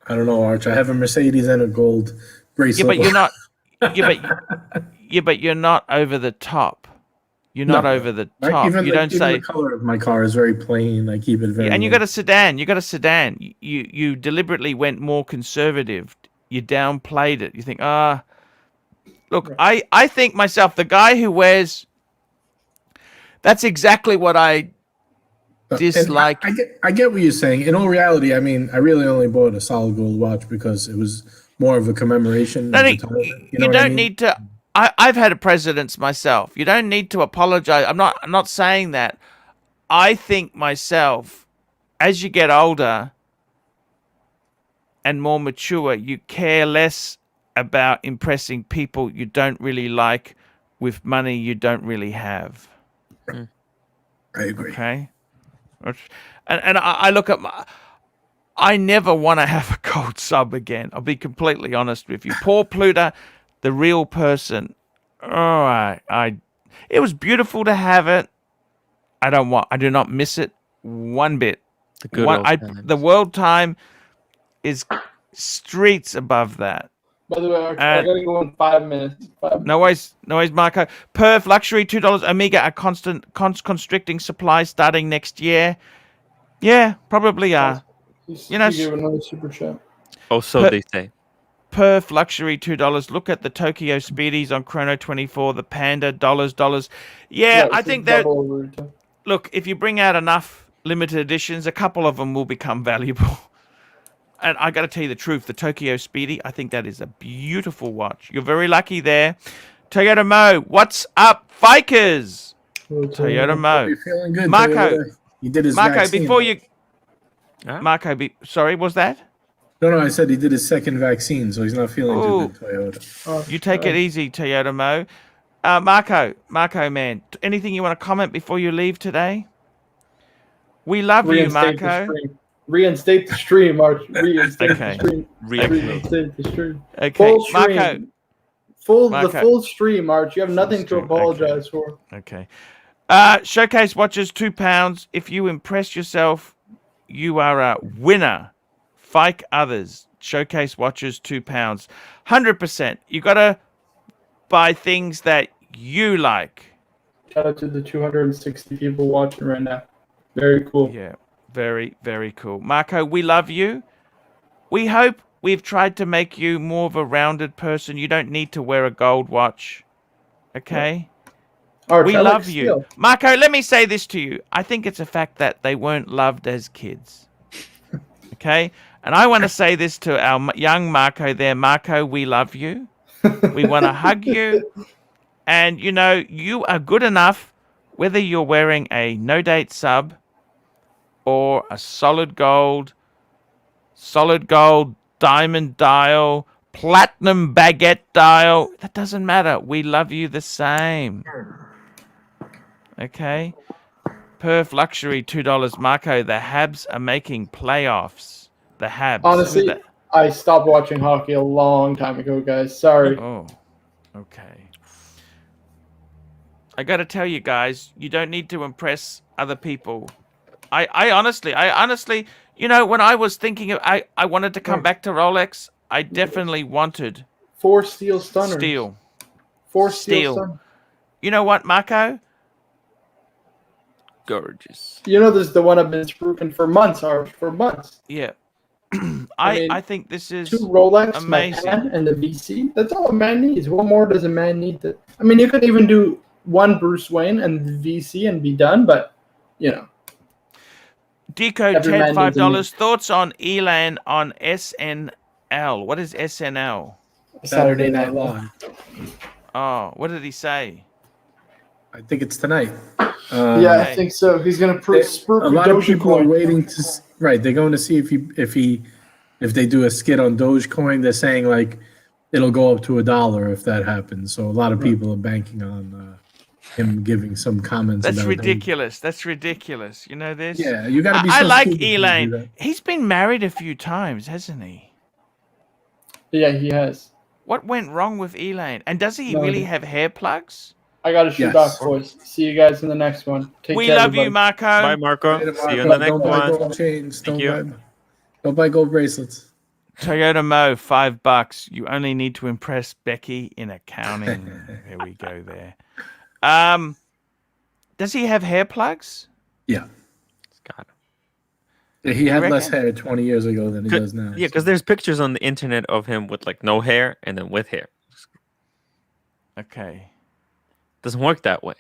I don't know, Arch. I have a Mercedes and a gold bracelet. Yeah, but you're not... Yeah, but you're not over the top. You're not over the top. Even, you don't say the color of my car is very plain. I keep it very. And you got a sedan. You deliberately went more conservative. You downplayed it. You think, look, I think myself, the guy who wears. That's exactly what I dislike. I get what you're saying. In all reality, I mean, I really only bought a solid gold watch because it was more of a commemoration. No, you don't need to. I've had a presidents myself. You don't need to apologize. I'm not saying that. I think myself, as you get older and more mature, you care less about impressing people you don't really like with money you don't really have. I agree. Okay? And I look at I never want to have a gold sub again. I'll be completely honest with you. Paul Pluta, the real person. Oh, it was beautiful to have it. I do not miss it one bit. The good old times. The world time is streets above that. By the way, Archie, I gotta go in 5 minutes. 5 minutes. No worries, Marco. Perth Luxury, $2. Omega, a constricting supply starting next year. Yeah, probably are. He's You know, gave another super chat. Oh, so they say. Perth Luxury, $2. Look at the Tokyo Speedies on Chrono 24, the Panda, dollars. Yeah, I think that. Look, if you bring out enough limited editions, a couple of them will become valuable. And I got to tell you the truth, the Tokyo Speedy, I think that is a beautiful watch. You're very lucky there. Toyota Mo, what's up, Fikers? Toyota Mo. You're feeling good, Marco. Toyota. He did his vaccine. Before you... Huh? Marco, sorry, was that? No, I said he did his second vaccine, so he's not feeling too good, Toyota. Oh, You take it easy, Toyota Mo. Marco, man, anything you want to comment before you leave today? We love you, Marco. Reinstate the stream, Archie. Reinstate Okay. the stream. Reinstate. Reinstate the stream. Okay, Full stream. Marco. The full stream, Archie. You have nothing to stream, apologize for. Okay. Showcase watches, £2. If you impress yourself, you are a winner. Fike others. Showcase watches, £2. 100%. You got to buy things that you like. Shout out to the 260 people watching right now. Very cool. Yeah, very, very cool. Marco, we love you. We hope we've tried to make you more of a rounded person. You don't need to wear a gold watch. Okay? Archie, We I like love you. steel. Marco, let me say this to you. I think it's a fact that they weren't loved as kids. Okay? And I want to say this to our young Marco there. Marco, we love you. We want to hug you. And, you know, you are good enough, whether you're wearing a no-date sub or a solid gold diamond dial, platinum baguette dial. That doesn't matter. We love you the same. Okay? Perth Luxury, $2. Marco, the Habs are making playoffs. The Habs. Honestly, I stopped watching hockey a long time ago, guys. Sorry. Oh, okay. I got to tell you guys, you don't need to impress other people. I honestly, you know, when I was thinking of, I wanted to come back to Rolex, I definitely wanted 4 steel stunners. steel. 4 Steel. steel stunners. You know what, Marco? Gorgeous. You know, this is the one I've been spruiking for months, Arch. For months. Yeah. I mean, I think this is 2 Rolex, amazing. my pen, and the VC. That's all a man needs. What more does a man need? I mean, you could even do 1 Bruce Wayne and the VC and be done, but, you know. Deco Every man Ted, needs a $5. Thoughts on Elon on SNL? What is SNL? Saturday Night Live. Oh, what did he say? I think it's tonight. Yeah, I think so. He's gonna spruik A lot of Dogecoin. people are waiting to. Right, they're going to see if they do a skit on Dogecoin. They're saying like it'll go up to $1 if that happens. So a lot of people are banking on him giving some comments. That's about ridiculous. That's ridiculous. You know this? Yeah, you got to be. I So like stupid to do Elon. that. He's been married a few times, hasn't he? Yeah, he has. What went wrong with Elon? And does he No really idea. have hair plugs? I gotta shoot Yes. off, boys. See you guys in the next one. Take We care, love you, everybody. Marco. Bye, Marco. Later, See you in Marco. the next Don't buy one. gold chains. Thank you. Don't buy gold bracelets. Toyota Mo, $5. You only need to impress Becky in accounting. There we go there. Does he have hair plugs? Yeah. God. He had less reckon? hair 20 years ago than he does now. Yeah, because there's pictures on the internet of him with like no hair and then with hair. Okay. Doesn't work that way.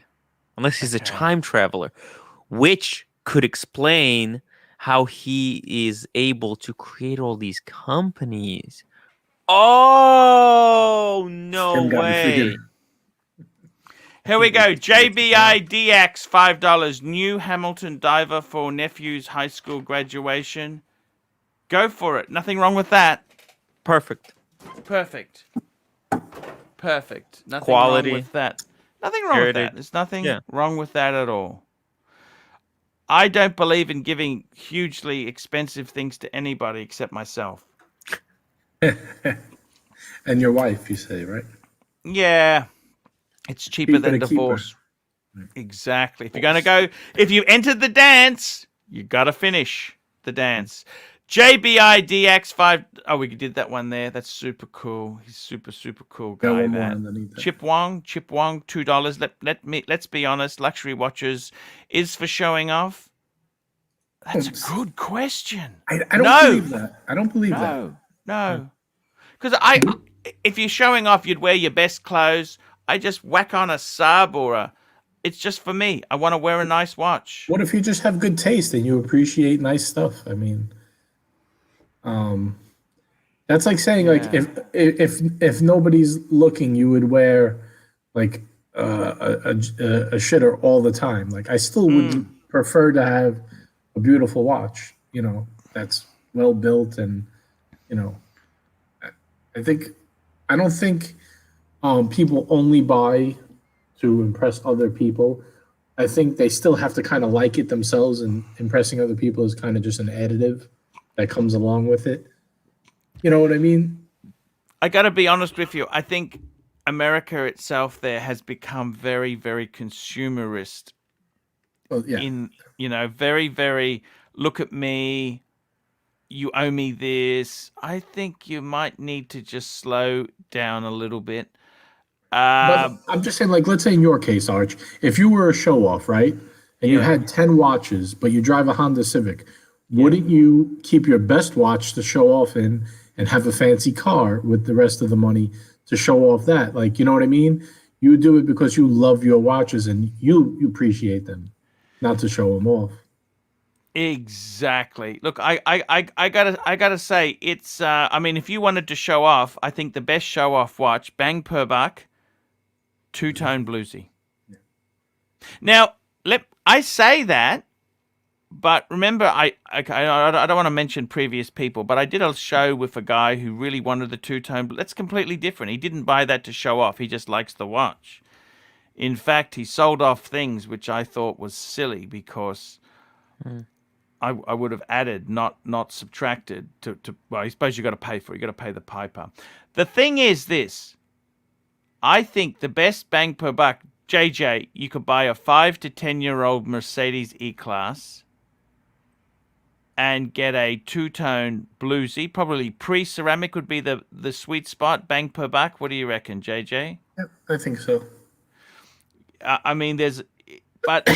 Unless he's a Okay. time traveler, which could explain how he is able to create all these companies. Oh, no Tim got me way. figured. Here we go. JBI Deacs, $5. New Hamilton diver for nephew's high school graduation. Go for it. Nothing wrong with that. Perfect. Perfect. Perfect. Nothing Quality. wrong with that. Nothing wrong with that. Heritage. There's nothing Yeah. wrong with that at all. I don't believe in giving hugely expensive things to anybody except myself. And your wife, you say, right? Yeah, it's cheaper than to keep her. divorce. Exactly. If you entered the dance, you got to finish the dance. JBI Deacs 5. Oh, we did that one there. That's super cool. He's super cool Got guy. one more That underneath that. Chip Wong, $2. Let's be honest. Luxury watches is for showing off. That's a good question. I don't believe that. I don't believe that. No. Because if you're showing off, you'd wear your best clothes. I just whack on a sub or a. It's just for me. I want to wear a nice watch. What if you just have good taste and you appreciate nice stuff? I mean, that's like saying like if nobody's looking, you would wear like a shitter all the time. Like I still would prefer to have a beautiful watch, you know, that's well built and, you know, I don't think people only buy to impress other people. I think they still have to kind of like it themselves, and impressing other people is kind of just an additive that comes along with it. You know what I mean? I got to be honest with you. I think America itself there has become very, very consumerist. Well, yeah. Very, very look at me. You owe me this. I think you might need to just slow down a little bit. But I'm just saying, like, let's say in your case, Arch, if you were a show off, right, and you had 10 watches, but you drive a Honda Civic, wouldn't you keep your best watch to show off in and have a fancy car with the rest of the money to show off that? Like, you know what I mean? You do it because you love your watches and you appreciate them, not to show them off. Exactly. Look, I gotta say, it's. I mean, if you wanted to show off, I think the best show off watch, bang per buck, two-tone bluesy. Yeah. Now, I say that, but remember, I don't want to mention previous people, but I did a show with a guy who really wanted the two-tone. That's completely different. He didn't buy that to show off. He just likes the watch. In fact, he sold off things which I thought was silly because. I would have added, not subtracted to well, I suppose you got to pay for it. You got to pay the piper. The thing is this. I think the best bang per buck, JJ, you could buy a 5 to 10-year-old Mercedes E-Class and get a two-tone bluesy. Probably pre-ceramic would be the sweet spot, bang per buck. What do you reckon, JJ? Yeah, I think so. I mean, but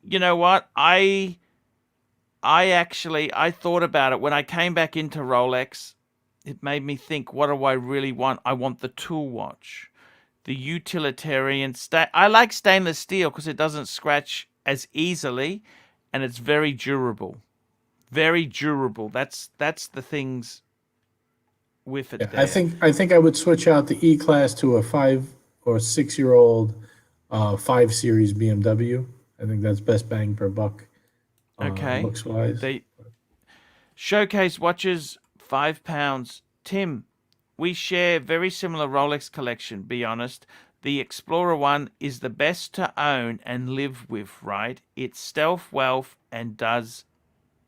you know what? I thought about it when I came back into Rolex. It made me think, what do I really want? I want the tool watch, the utilitarian. I like stainless steel because it doesn't scratch as easily, and it's very durable. Very durable. That's the things with it. Yeah, I think I would switch out the E-Class to a 5 or 6-year-old 5 Series BMW. I think that's best bang per buck. Okay. Looks wise. They showcase watches, £5. Tim, we share very similar Rolex collection. Be honest, the Explorer one is the best to own and live with. Right? It's stealth wealth and does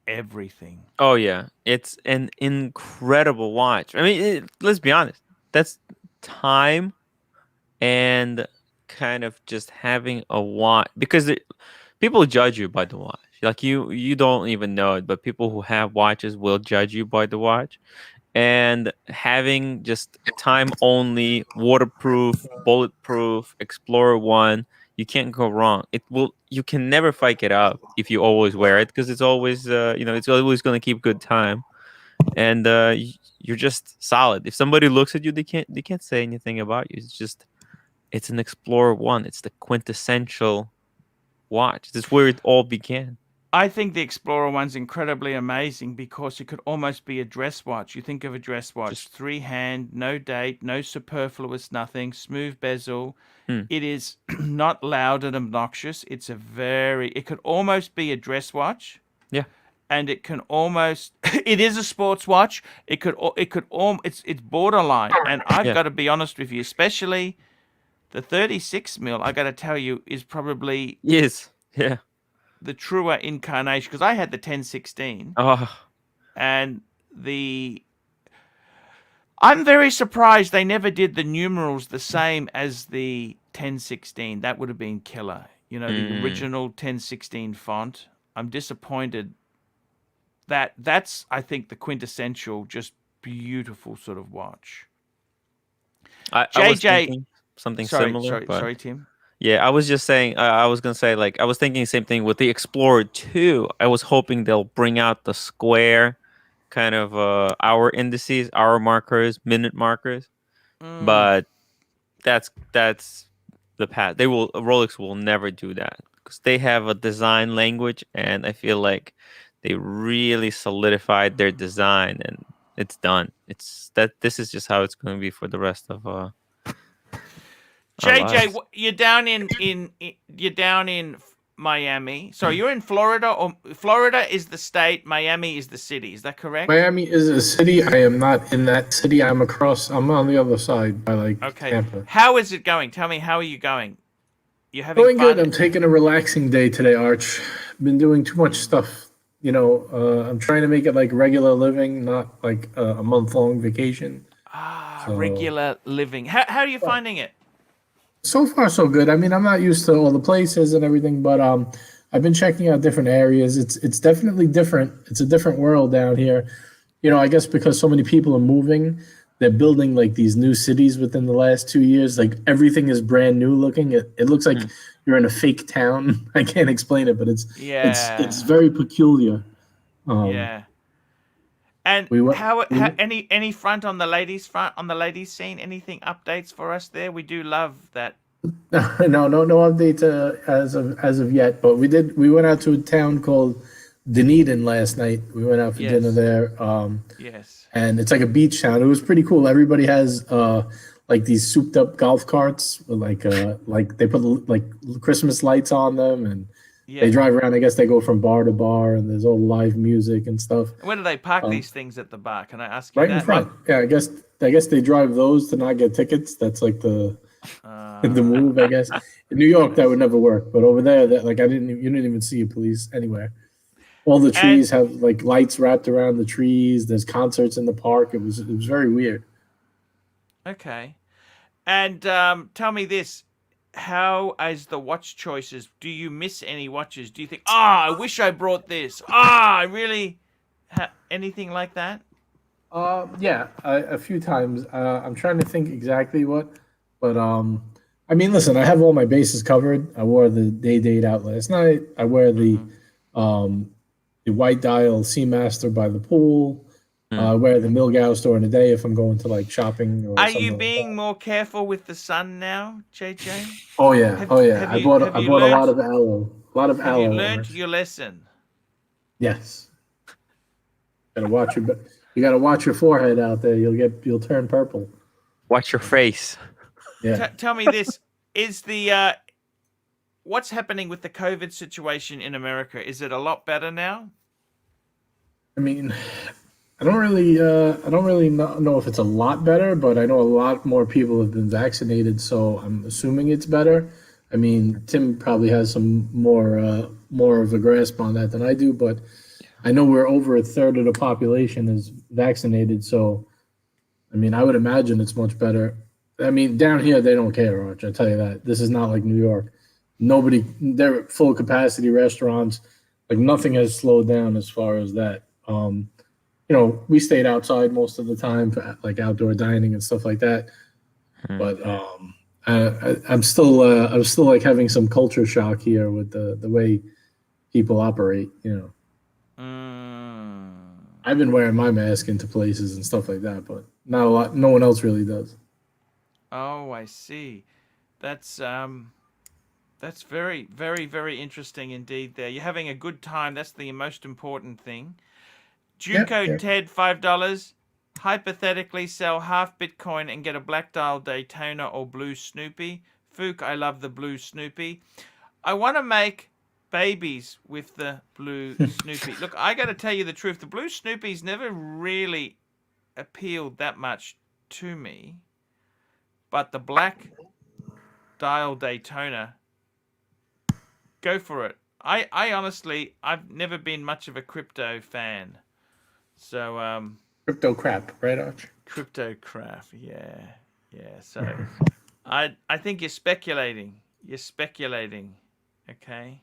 everything. Oh yeah, it's an incredible watch. I mean, let's be honest. That's time and kind of just having a watch because people judge you by the watch. Like you don't even know it, but people who have watches will judge you by the watch. And having just time only, waterproof, bulletproof, Explorer one, you can't go wrong. You can never fuck it up if you always wear it because it's always it's always going to keep good time. And you're just solid. If somebody looks at you, they can't say anything about you. It's an Explorer one. It's the quintessential watch. That's where it all began. I think the Explorer one's incredibly amazing because it could almost be a dress watch. You think of a dress watch, 3-hand, no date, no superfluous, nothing, smooth bezel. It is not loud and obnoxious. It could almost be a dress watch. Yeah. And it can almost, it is a sports watch. It's borderline. And I've got to be honest with you, especially the 36 mil, I got to tell you, is probably. Yes. Yeah. The truer incarnation, because I had the 1016, Oh. and I'm very surprised they never did the numerals the same as the 1016. That would have been killer. You know, the original 1016 font. I'm disappointed. That's I think the quintessential, just beautiful sort of watch. I was JJ, thinking something sorry, similar, but sorry, Tim. yeah, I was just saying. I was gonna say like I was thinking the same thing with the Explorer 2. I was hoping they'll bring out the square kind of hour indices, hour markers, minute markers, but that's the path. Rolex will never do that because they have a design language, and I feel like they really solidified their design, and it's done. It's that this is just how it's going to be for the rest of our JJ, lives. you're down in Miami. Sorry, you're in Florida, or Florida is the state, Miami is the city. Is that correct? Miami is a city. I am not in that city. I'm on the other side by like Okay. Tampa. How is it going? Tell me, how are you going? You having Going fun? good. I'm taking a relaxing day today, Arch. Been doing too much stuff. You know, I'm trying to make it like regular living, not like a month-long vacation. Regular living. How are you finding it? So far, so good. I mean, I'm not used to all the places and everything, but I've been checking out different areas. It's definitely different. It's a different world down here. You know, I guess because so many people are moving, they're building like these new cities within the last 2 years. Like everything is brand new looking. It looks like you're in a fake town. I can't explain it, but it's very peculiar. Yeah. And we went- how we- any front on the ladies scene? Anything updates for us there? We do love that. No updates as of yet. But we went out to a town called Dunedin last night. We went out for dinner there. Yes. And it's like a beach town. It was pretty cool. Everybody has like these souped up golf carts with like they put like Christmas lights on them, and they drive around. I guess they go from bar to bar, and there's all live music and stuff. Where do they park these things at the bar? Can I ask you Right that? in front. Yeah, I guess they drive those to not get tickets. That's like the move, I guess. In New York, that would never work, but over there, you didn't even see a police anywhere. All the trees have like lights wrapped around the trees. There's concerts in the park. It was very weird. Okay. And tell me this. How is the watch choices? Do you miss any watches? Do you think, I wish I brought this. I really... anything like that? Yeah, a few times. I'm trying to think exactly what, but I mean, listen, I have all my bases covered. I wore the day date out last night. I wear the white dial Seamaster by the pool. I wear the Milgauss during the day if I'm going to like shopping. Or Are something you like being that. more careful with the sun now, JJ? Oh yeah, have I you- bought have I you bought a lot learned- of aloe. A lot of Have aloe. you learned orange. your lesson? Yes. You gotta watch your forehead out there. You'll turn purple. Watch your face. Yeah. Tell me this. Is the... what's happening with the COVID situation in America? Is it a lot better now? I mean, I don't really know if it's a lot better, but I know a lot more people have been vaccinated, so I'm assuming it's better. I mean, Tim probably has some more of a grasp on that than I do, but I know we're over a third of the population is vaccinated, so I mean, I would imagine it's much better. I mean, down here they don't care, Arch. I tell you that. This is not like New York. They're at full capacity restaurants. Like nothing has slowed down as far as that. You know, we stayed outside most of the time for like outdoor dining and stuff like that. But I'm still like having some culture shock here with the way people operate. You know, I've been wearing my mask into places and stuff like that, but not a lot. No one else really does. Oh, I see. That's very, very, very interesting indeed there. You're having a good time. That's the most important thing. ducotedt, $5. Hypothetically sell half Bitcoin and get a black dial Daytona or blue Snoopy. Fook, I love the blue Snoopy. I want to make babies with the blue Snoopy. Look, I got to tell you the truth. The blue Snoopy's never really appealed that much to me. But the black dial Daytona, go for it. I honestly, I've never been much of a crypto fan. So, Crypto crap, right, Arch? Crypto craft. Yeah. So I think you're speculating. Okay.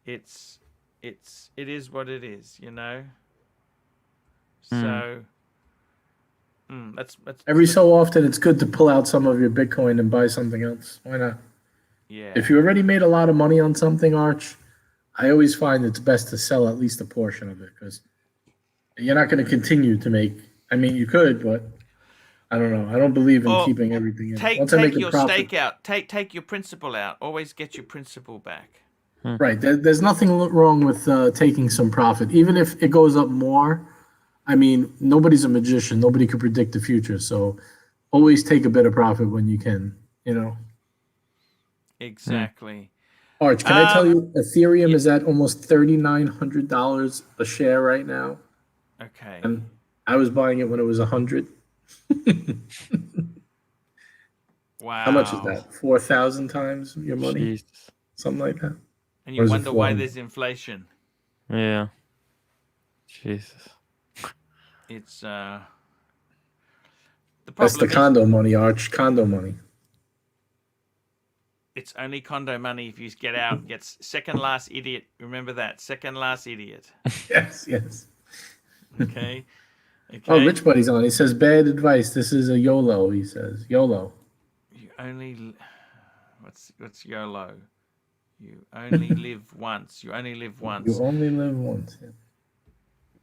It is what it is, you know. So that's Every so often, it's good to pull out some of your Bitcoin and buy something else. Why not? yeah. If you already made a lot of money on something, Arch, I always find it's best to sell at least a portion of it because you're not going to continue to make. I mean, you could, but I don't know. I don't believe in keeping everything in. Take your stake out. Take your principal out. Always get your principal back. Right. There's nothing wrong with taking some profit, even if it goes up more. I mean, nobody's a magician. Nobody could predict the future. So always take a bit of profit when you can, you know. Exactly. Arch, can I tell you, Ethereum is at almost $3,900 a share right now. Okay. And I was buying it when it was 100. Wow. How much is that? 4,000 times your money? Jesus. Something like that. And you wonder why there's inflation. Yeah. Jesus. It's the problem. That's the condo money, Arch. Condo money. It's only condo money if you get out. Gets second last idiot. Remember that. Second last idiot. Yes. Okay. Oh, Rich Buddy's on. He says, bad advice. This is a YOLO, he says. YOLO. You only... What's YOLO? You only live once. You only live once. You only live once. Yeah.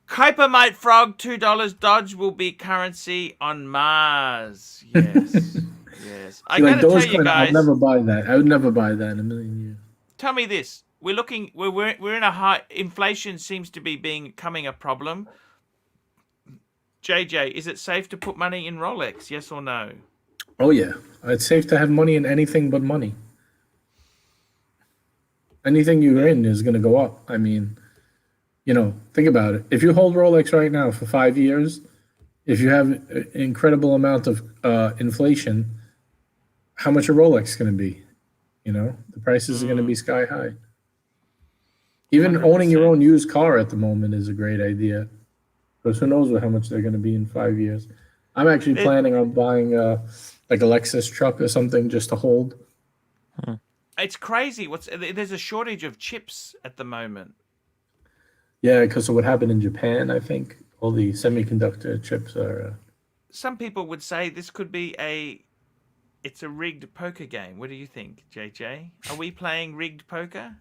Kyermit Frog, $2 Dodge will be currency on Mars. Yes. Yes. I gotta tell you guys. I'll never buy that. I would never buy that in a million years. Tell me this. We're in a high... Inflation seems to be becoming a problem. JJ, is it safe to put money in Rolex? Yes or no? Oh, yeah. It's safe to have money in anything but money. Anything you're in is going to go up. I mean, you know, think about it. If you hold Rolex right now for 5 years, if you have an incredible amount of inflation, how much a Rolex going to be? You know, the prices are going to be sky high. Even 100%. Owning your own used car at the moment is a great idea. Because who knows how much they're going to be in 5 years. I'm actually planning on buying like a Lexus truck or something just to hold. It's crazy. There's a shortage of chips at the moment. Yeah, because of what happened in Japan, I think. All the semiconductor chips are... Some people would say this could be it's a rigged poker game. What do you think, JJ? Are we playing rigged poker?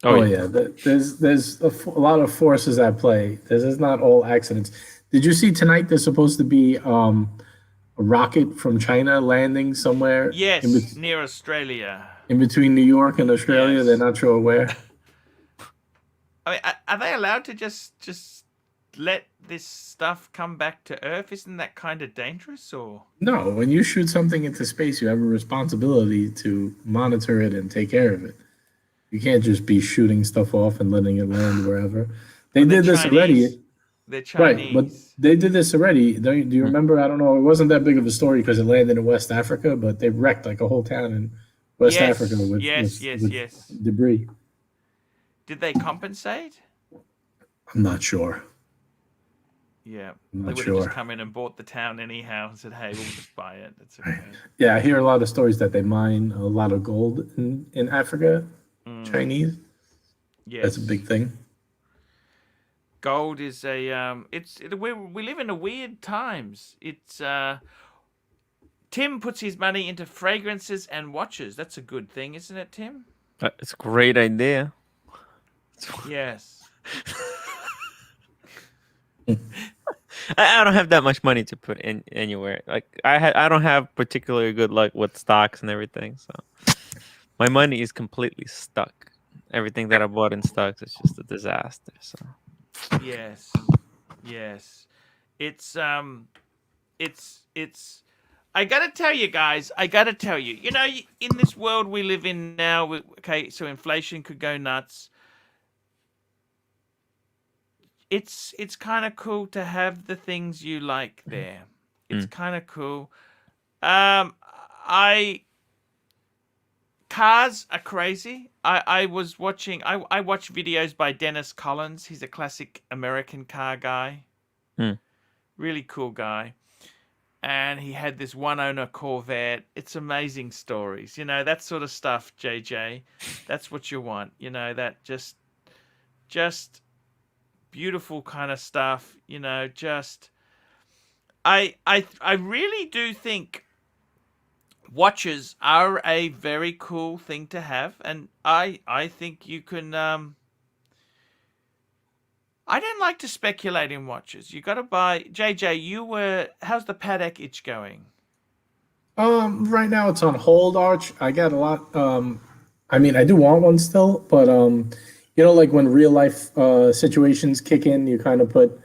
Oh yeah. There's a lot of forces at play. This is not all accidents. Did you see tonight there's supposed to be a rocket from China landing somewhere? Yes, near Australia. In between New York and Australia, yes. They're not sure where. I mean, are they allowed to just let this stuff come back to Earth? Isn't that kind of dangerous? Or no, when you shoot something into space, you have a responsibility to monitor it and take care of it. You can't just be shooting stuff off and letting it land wherever. They did this already. They're Chinese. Right, but they did this already. Do you remember? I don't know. It wasn't that big of a story because it landed in West Africa, but they wrecked like a whole town in West Africa with debris. Did they compensate? I'm not sure. Yeah, they would have just come in and bought the town anyhow and said, "Hey, we'll just buy it." That's okay. Yeah, I hear a lot of stories that they mine a lot of gold in Africa. Chinese. Yes, that's a big thing. Gold is we live in a weird times. It's Tim puts his money into fragrances and watches. That's a good thing, isn't it, Tim? It's a great idea. Yes. I don't have that much money to put in anywhere. Like I don't have particularly good luck with stocks and everything. So my money is completely stuck. Everything that I bought in stocks is just a disaster. So yes. It's I gotta tell you guys, you know, in this world we live in now, okay, so inflation could go nuts. It's kind of cool to have the things you like there. It's kind of cool. Cars are crazy. I watch videos by Dennis Collins. He's a classic American car guy. Really cool guy. And he had this one owner Corvette. It's amazing stories. You know, that sort of stuff, JJ. That's what you want. You know, that just beautiful kind of stuff. You know, just I really do think watches are a very cool thing to have, and I think you can I don't like to speculate in watches. You got to buy. JJ, how's the Patek itch going? Right now it's on hold, Arch. I got a lot. I mean, I do want one still, but you know, like when real life situations kick in, you kind of put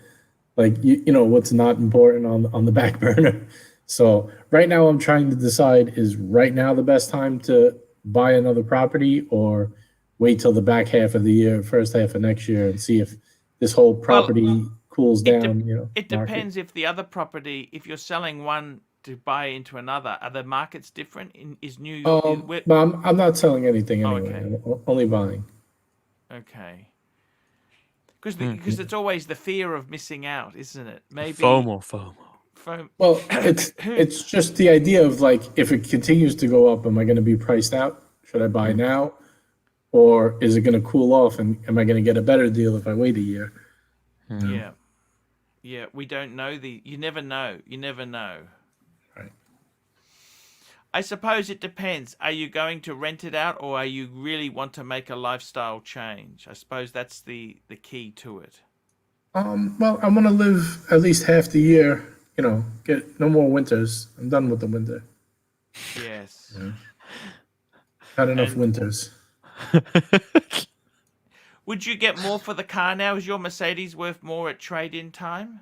like you know what's not important on the back burner. So right now I'm trying to decide, is right now the best time to buy another property, or wait till the back half of the year, first half of next year, and see if this whole property cools down. You know, it depends if the other property, if you're selling one to buy into another, are the markets different? Is New York? But I'm not selling anything anyway. Okay. I'm only buying. Okay. Because it's always the fear of missing out, isn't it? Maybe FOMO. Well, it's just the idea of like, if it continues to go up, am I going to be priced out? Should I buy now, or is it going to cool off? And am I going to get a better deal if I wait a year? Yeah. We don't know you never know. You never know. Right. I suppose it depends. Are you going to rent it out, or are you really want to make a lifestyle change? I suppose that's the key to it. Well, I want to live at least half the year. You know, get no more winters. I'm done with the winter. Yes. Had enough winters. Would you get more for the car now? Is your Mercedes worth more at trade-in time?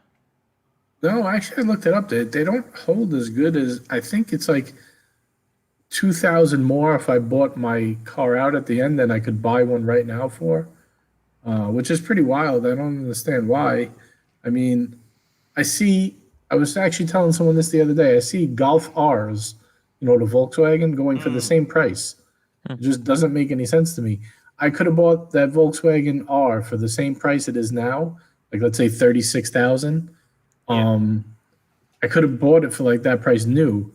No, actually, I looked it up. They don't hold as good as, I think it's like 2,000 more if I bought my car out at the end than I could buy one right now for, which is pretty wild. I don't understand why. I mean, I was actually telling someone this the other day. I see Golf Rs, you know, the Volkswagen, going for the same price. It just doesn't make any sense to me. I could have bought that Volkswagen R for the same price it is now, like let's say 36,000. I could have bought it for like that price new,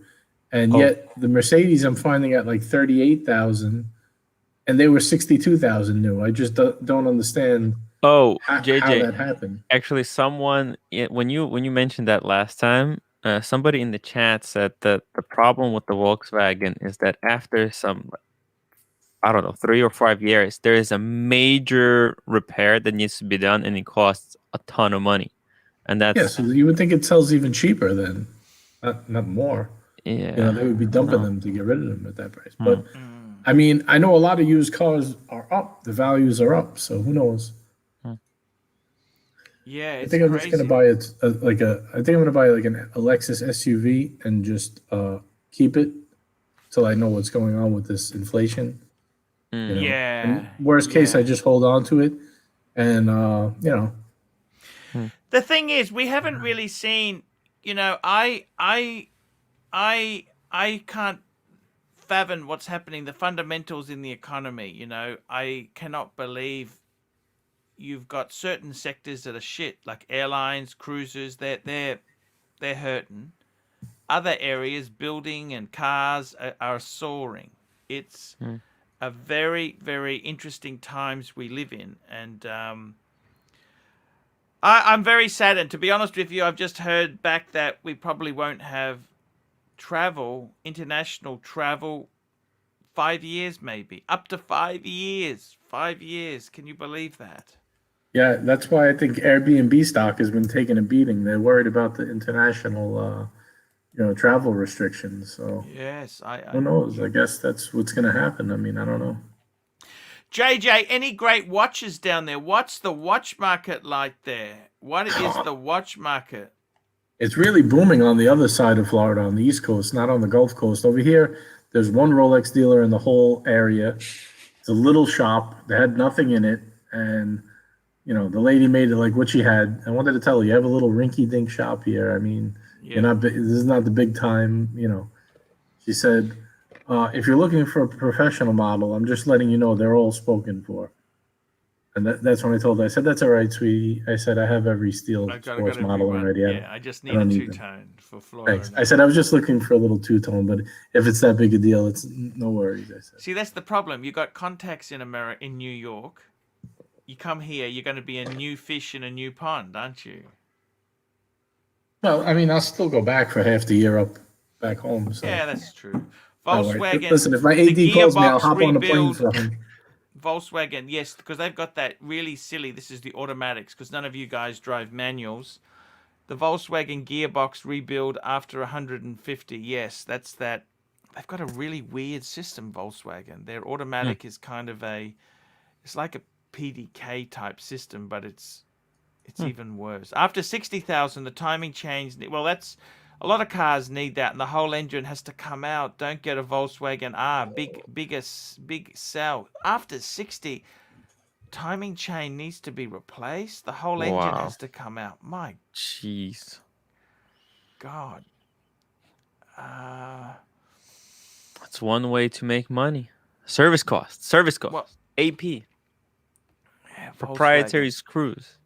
and yet the Mercedes I'm finding at like 38,000, and they were 62,000 new. I just don't understand. Oh, how JJ, that happened. actually, someone when you mentioned that last time, somebody in the chat said that the problem with the Volkswagen is that after some, I don't know, 3 or 5 years, there is a major repair that needs to be done, and it costs a ton of money. And that's So you would think it sells even cheaper then, not more. You know, they would be dumping them to get rid of them at that price. But I mean, I know a lot of used cars are up. The values are up. So who knows? Yeah, I think I'm just gonna buy it I think I'm gonna buy like a Lexus SUV and just keep it till I know what's going on with this inflation. You know? And worst case, I just hold on to it, and you know. The thing is, we haven't really seen. You know, I can't fathom what's happening. The fundamentals in the economy. You know, I cannot believe. You've got certain sectors that are shit, like airlines, cruises. They're hurting. Other areas, building and cars, are soaring. It's a very, very interesting times we live in, and I'm very saddened. To be honest with you, I've just heard back that we probably won't have international travel, 5 years maybe, up to 5 years. 5 years. Can you believe that? Yeah, that's why I think Airbnb stock has been taking a beating. They're worried about the international, travel restrictions. So yes, who knows? I guess that's what's going to happen. I mean, I don't know. JJ, any great watches down there? What's the watch market like there? What is the watch market? It's really booming on the other side of Florida, on the East Coast, not on the Gulf Coast. Over here, there's one Rolex dealer in the whole area. It's a little shop. They had nothing in it, and you know, the lady made it like what she had. I wanted to tell you have a little rinky-dink shop here. I mean, you're not. This is not the big time. You know, she said, if you're looking for a professional model, I'm just letting you know they're all spoken for. And that's when I told her, I said, that's all right, sweetie. I said, I have every steel I sports model already. Yeah, I just need don't a need them. two-tone for Flora. Thanks. I said, I was just looking for a little two-tone, but if it's that big a deal, it's no worries, I said. See, that's the problem. You got contacts in in New York. You come here, you're going to be a new fish in a new pond, aren't you? Well, I mean, I'll still go back for half the year up back home. So. Yeah, that's true. Don't worry. Volkswagen. Listen, if my the AD calls me, I'll gearbox hop on the plane rebuild. for him. Volkswagen, yes, because they've got that really silly. This is the automatics, because none of you guys drive manuals. The Volkswagen gearbox rebuild after 150. Yes, that's that. They've got a really weird system, Volkswagen. Their automatic is kind of it's like a PDK type system, but it's even worse. After 60,000, the timing change. Well, that's a lot of cars need that, and the whole engine has to come out. Don't get a Volkswagen R, big cell. After 60, timing chain needs to be replaced. The whole engine has to come out. My Jeez. God. That's one way to make money. Service costs. Well, AP. yeah, Proprietary Volkswagen. screws.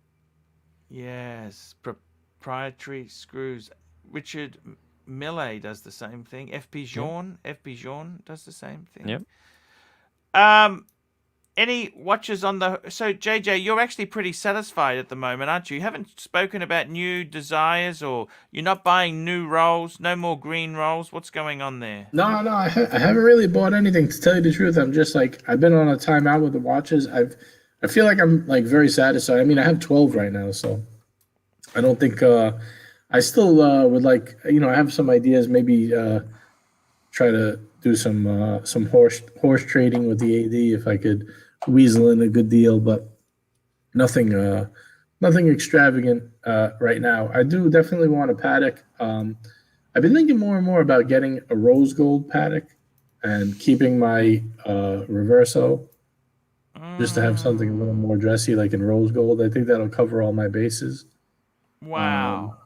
Yes, proprietary screws. Richard Millet does the same thing. FP Jean does the same thing. Yep. Any watches on the... So, JJ, you're actually pretty satisfied at the moment, aren't you? You haven't spoken about new desires, or you're not buying new rolls, no more green rolls. What's going on there? No, I haven't really bought anything, to tell you the truth. I'm just like, I've been on a timeout with the watches. I feel like I'm like very satisfied. I mean, I have 12 right now, so I don't think I still would like, I have some ideas, maybe try to do some horse trading with the AD if I could weasel in a good deal, but nothing extravagant right now. I do definitely want a paddock. I've been thinking more and more about getting a rose gold paddock and keeping my reverso just to have something a little more dressy, like in rose gold. I think that'll cover all my bases. Wow.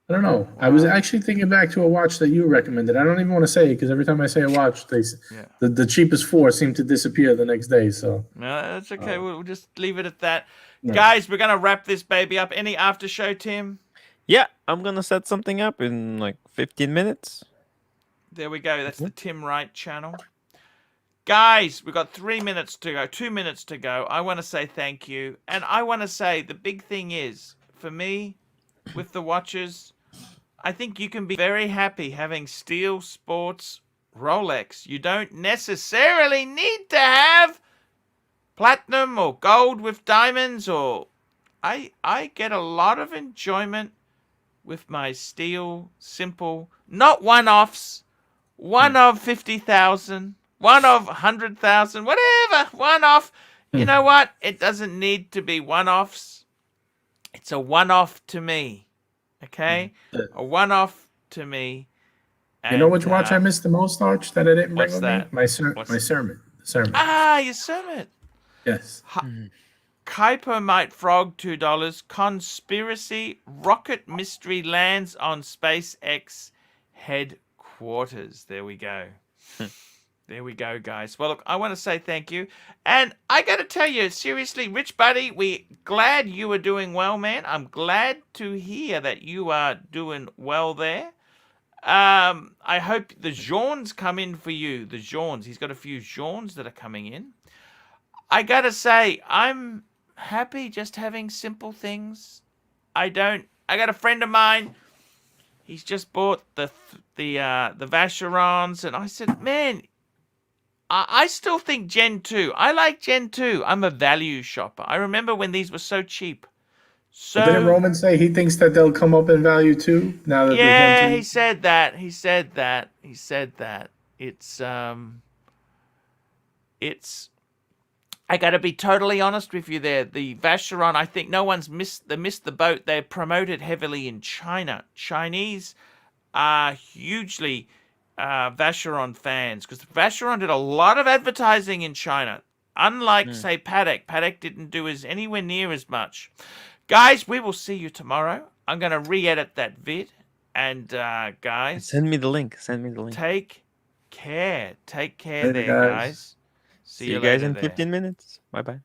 I don't know. I was actually thinking back to a watch that you recommended. I don't even want to say it because every time I say a watch, the cheapest four seem to disappear the next day. So No, that's okay. We'll just leave it at that. Right. Guys, we're going to wrap this baby up. Any after show, Tim? Yeah, I'm gonna set something up in like 15 minutes. There we go. That's the Tim Wright channel. Guys, we've got 3 minutes to go, 2 minutes to go. I want to say thank you. And I want to say the big thing is, for me, with the watches, I think you can be very happy having steel sports Rolex. You don't necessarily need to have platinum or gold with diamonds, or I get a lot of enjoyment with my steel, simple, not one-offs, one of 50,000, one of 100,000, whatever, one-off. You know what? It doesn't need to be one-offs. It's a one-off to me, okay? A one-off to me. you know which watch I missed the most, Arch, that I didn't bring what's with that? me? My Sermon. Ah, your Summit. Yes. Kyermit Frog, $2. Conspiracy rocket mystery lands on SpaceX headquarters. There we go. There we go, guys. Well, look, I want to say thank you. And I got to tell you, seriously, Rich Buddy, we glad you are doing well, man. I'm glad to hear that you are doing well there. I hope the Jeans come in for you. The Jeans. He's got a few Jeans that are coming in. I got to say, I'm happy just having simple things. I got a friend of mine. He's just bought the Vacherons, and I said, man, I still think Gen 2. I like Gen 2. I'm a value shopper. I remember when these were so cheap. So Didn't Roman say he thinks that they'll come up in value too? Now that yeah, they're Gen 2? he said that. He said that. It's. I got to be totally honest with you there. The Vacheron, I think no one's missed the boat. They're promoted heavily in China. Chinese are hugely Vacheron fans because Vacheron did a lot of advertising in China. Unlike, say, Patek. Patek didn't do anywhere near as much. Guys, we will see you tomorrow. I'm going to re-edit that vid. And, guys... Send me the link. Take care. Take care Later, there, guys. guys. See you later guys in there. 15 minutes. Bye-bye.